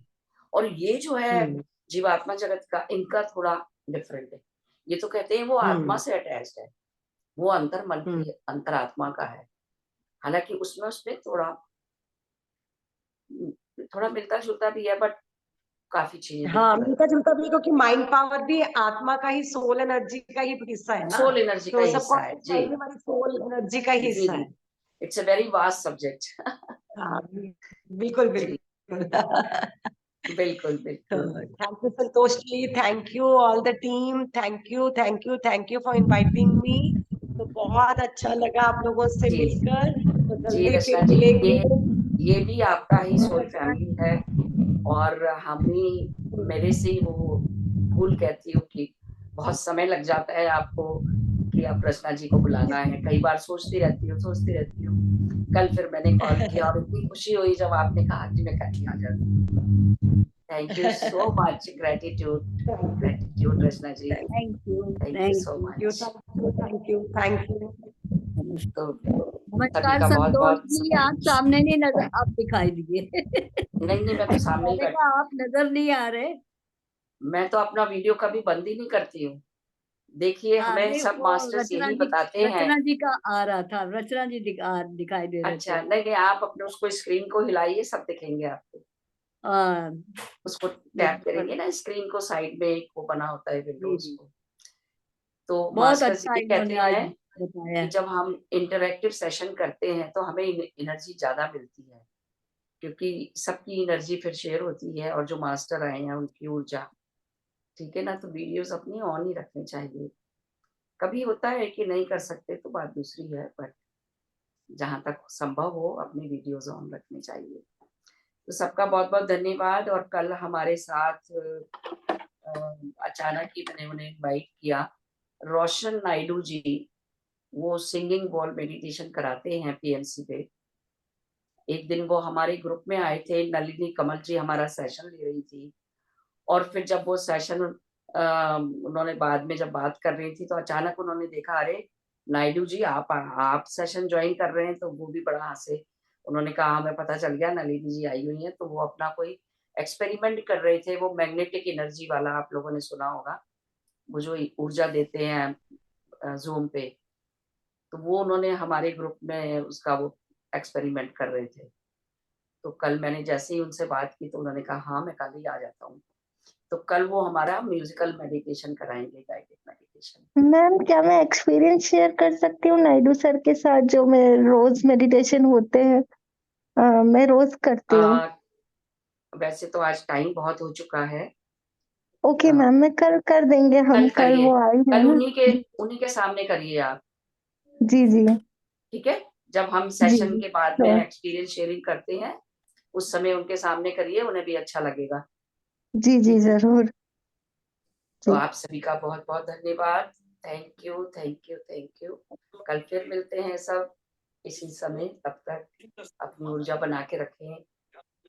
[SPEAKER 1] और ये जो है जीवात्मा जगत का, इनका थोड़ा डिफरेंट है। ये तो कहते हैं वो आत्मा से अटैच्ड है, वो अंतर मन की अंतरात्मा का है। हालांकि उसमें थोड़ा मिलता जुलता भी है, बट काफी चीजें
[SPEAKER 3] हाँ,
[SPEAKER 1] बिल्कुल
[SPEAKER 3] मिलता
[SPEAKER 1] अलग।
[SPEAKER 3] जुलता भी, क्योंकि माइंड पावर भी आत्मा का ही, सोल एनर्जी का ही हिस्सा है ना।
[SPEAKER 1] सोल एनर्जी का
[SPEAKER 3] तो
[SPEAKER 1] हिस्सा है
[SPEAKER 3] सबकॉन्शियस
[SPEAKER 1] जी।
[SPEAKER 3] माइंड भी हमारी सोल एनर्जी का ही
[SPEAKER 1] जी
[SPEAKER 3] हिस्सा
[SPEAKER 1] जी,
[SPEAKER 3] है।
[SPEAKER 1] It's a very vast subject.
[SPEAKER 3] हाँ, बिल्कुल
[SPEAKER 1] जी,
[SPEAKER 3] बिल्कुल।
[SPEAKER 1] बिल्कुल
[SPEAKER 3] तो
[SPEAKER 1] बिल्कुल।
[SPEAKER 3] Thank you Santosh ji, thank you all the team, thank you for inviting me. तो बहुत अच्छा लगा आप लोगों से
[SPEAKER 1] जी
[SPEAKER 3] मिलकर। तो
[SPEAKER 1] जी
[SPEAKER 3] जल्दी
[SPEAKER 1] रचना
[SPEAKER 3] फिर
[SPEAKER 1] जी,
[SPEAKER 3] मिलेंगे।
[SPEAKER 1] ये भी आपका ही सोल फैमिली है, और हम ही, मेरे से ही वो भूल कहती हूँ कि बहुत समय लग जाता है आपको कि आप रचना जी को बुलाना है। कई बार सोचती रहती हूँ। कल फिर मैंने कॉल किया और इतनी खुशी हुई जब आपने कहा कि मैं कल ही आ जाती। Thank you so much, gratitude Rachna ji,
[SPEAKER 6] thank you,
[SPEAKER 1] thank you
[SPEAKER 6] thank
[SPEAKER 1] so
[SPEAKER 6] you.
[SPEAKER 1] Much.
[SPEAKER 3] Thank you.
[SPEAKER 1] तो सभी
[SPEAKER 6] नमस्कार
[SPEAKER 1] का बहुत
[SPEAKER 6] संतोष
[SPEAKER 1] बहुत
[SPEAKER 6] जी, आप सामने नहीं नजर, आप दिखाई दिए।
[SPEAKER 1] नहीं नहीं, मैं तो सामने ही
[SPEAKER 6] मैंने
[SPEAKER 1] बैठी,
[SPEAKER 6] कहा आप नजर नहीं आ रहे।
[SPEAKER 1] मैं तो अपना वीडियो कभी बंद ही नहीं करती हूँ। देखिए
[SPEAKER 6] हाँ,
[SPEAKER 1] हमें
[SPEAKER 6] नहीं
[SPEAKER 1] सब
[SPEAKER 6] वो
[SPEAKER 1] मास्टर्स यही बताते हैं।
[SPEAKER 6] रचना जी का आ रहा था, रचना जी दिखाई दे रहे थे।
[SPEAKER 1] अच्छा, नहीं नहीं, आप अपने उसको स्क्रीन को हिलाइए, सब दिखेंगे आपको।
[SPEAKER 6] हाँ,
[SPEAKER 1] उसको
[SPEAKER 6] नहीं,
[SPEAKER 1] टैप करेंगे ना, स्क्रीन को साइड में एक वो बना होता है
[SPEAKER 6] जी
[SPEAKER 1] विंडोज
[SPEAKER 6] जी,
[SPEAKER 1] को। तो
[SPEAKER 6] बहुत
[SPEAKER 1] मास्टर्स
[SPEAKER 6] अच्छा
[SPEAKER 1] ये कहते
[SPEAKER 6] इन्होंने आज
[SPEAKER 1] हैं
[SPEAKER 6] बताया।
[SPEAKER 1] कि जब हम इंटरैक्टिव सेशन करते हैं तो हमें एनर्जी ज्यादा मिलती है, क्योंकि सबकी एनर्जी फिर शेयर होती है, और जो मास्टर आए हैं उनकी ऊर्जा, ठीक है ना। तो वीडियोस अपनी ऑन ही रखनी चाहिए। कभी होता है कि नहीं कर सकते तो बात दूसरी है, बट जहाँ तक संभव हो अपनी वीडियोस ऑन रखनी चाहिए। तो सबका बहुत-बहुत धन्यवाद। और कल हमारे साथ अचानक ही मैंने उन्हें इनवाइट किया, रोशन नायडू जी, वो सिंगिंग बॉल मेडिटेशन कराते हैं पीएमसी पे। एक दिन वो हमारे ग्रुप में आए थे, नलिनी कमल जी हमारा सेशन ले रही थी, और फिर जब वो सेशन उन्होंने बाद में जब बात कर रही थी, तो अचानक उन्होंने देखा, अरे नायडू जी आप सेशन ज्वाइन कर रहे हैं, तो वो भी बड़ा हँसे। उन्होंने कहा हमें पता चल गया नलिनी जी आई हुई हैं, तो वो अपना कोई एक्सपेरिमेंट कर रहे थे, वो मैग्नेटिक एनर्जी वाला, आप लोगों ने सुना होगा, वो जो ऊर्जा देते हैं ज़ूम पे, तो वो उन्होंने हमारे ग्रुप में उसका वो एक्सपेरिमेंट कर रहे थे। तो कल मैंने जैसे ही उनसे बात की, तो उन्होंने कहा हाँ, मैं कल ही आ जाता हूँ। तो कल वो हमारा म्यूजिकल मेडिटेशन कराएंगे, गाइडेड मेडिटेशन।
[SPEAKER 4] मैम क्या मैं एक्सपीरियंस शेयर कर सकती हूँ नायडू सर के साथ, जो मैं रोज मेडिटेशन होते हैं मैं रोज करती हूँ।
[SPEAKER 1] वैसे तो आज टाइम बहुत हो चुका है।
[SPEAKER 4] ओके मैम, मैं कल कर देंगे हम, कल
[SPEAKER 1] करिए,
[SPEAKER 4] वो आए हैं
[SPEAKER 1] कल
[SPEAKER 4] ना।
[SPEAKER 1] उन्हीं के सामने करिए आप,
[SPEAKER 4] जी जी
[SPEAKER 1] ठीक है। जब हम
[SPEAKER 4] जी
[SPEAKER 1] सेशन के बाद में
[SPEAKER 4] श्योर।
[SPEAKER 1] एक्सपीरियंस शेयरिंग करते हैं उस समय उनके सामने करिए, उन्हें भी अच्छा लगेगा।
[SPEAKER 4] जी जी जरूर।
[SPEAKER 1] तो
[SPEAKER 4] जी
[SPEAKER 1] आप सभी का बहुत बहुत धन्यवाद। Thank you, thank you, thank you. कल फिर मिलते हैं सब इसी समय। तब तक अपनी ऊर्जा बना के रखें।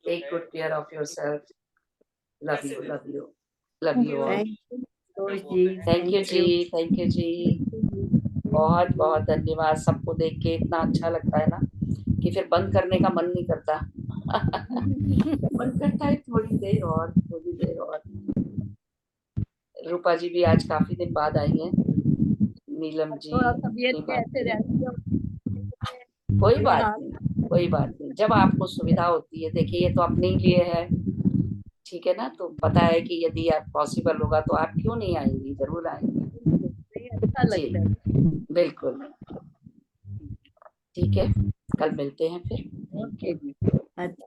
[SPEAKER 1] Take good care of yourself. Love you, love you, love you all.
[SPEAKER 6] Thank you Santosh ji,
[SPEAKER 1] thank you
[SPEAKER 6] thank
[SPEAKER 1] जी,
[SPEAKER 6] यू।
[SPEAKER 1] थैंक यू जी। बहुत बहुत धन्यवाद। सबको देख के इतना अच्छा लगता है ना कि फिर बंद करने का मन नहीं करता। मन करता है थोड़ी देर और, थोड़ी देर और। रूपा जी भी आज काफी दिन बाद आई हैं। नीलम जी,
[SPEAKER 5] थोड़ा तबीयत
[SPEAKER 1] अपनी
[SPEAKER 5] में
[SPEAKER 1] बात
[SPEAKER 5] ऐसे रहती है।
[SPEAKER 1] कोई
[SPEAKER 5] ये
[SPEAKER 1] बात
[SPEAKER 5] हाँ,
[SPEAKER 1] नहीं, कोई बात नहीं। जब आपको सुविधा होती है, देखिए ये तो अपने ही लिए है, ठीक है ना। तो पता है कि यदि आप पॉसिबल होगा तो आप क्यों नहीं आएंगी, जरूर आएंगी
[SPEAKER 5] नहीं, अच्छा
[SPEAKER 1] जी,
[SPEAKER 5] लगता है।
[SPEAKER 1] बिल्कुल। ठीक है, कल मिलते हैं फिर। Thank
[SPEAKER 6] okay
[SPEAKER 1] you.
[SPEAKER 6] जी, अच्छा।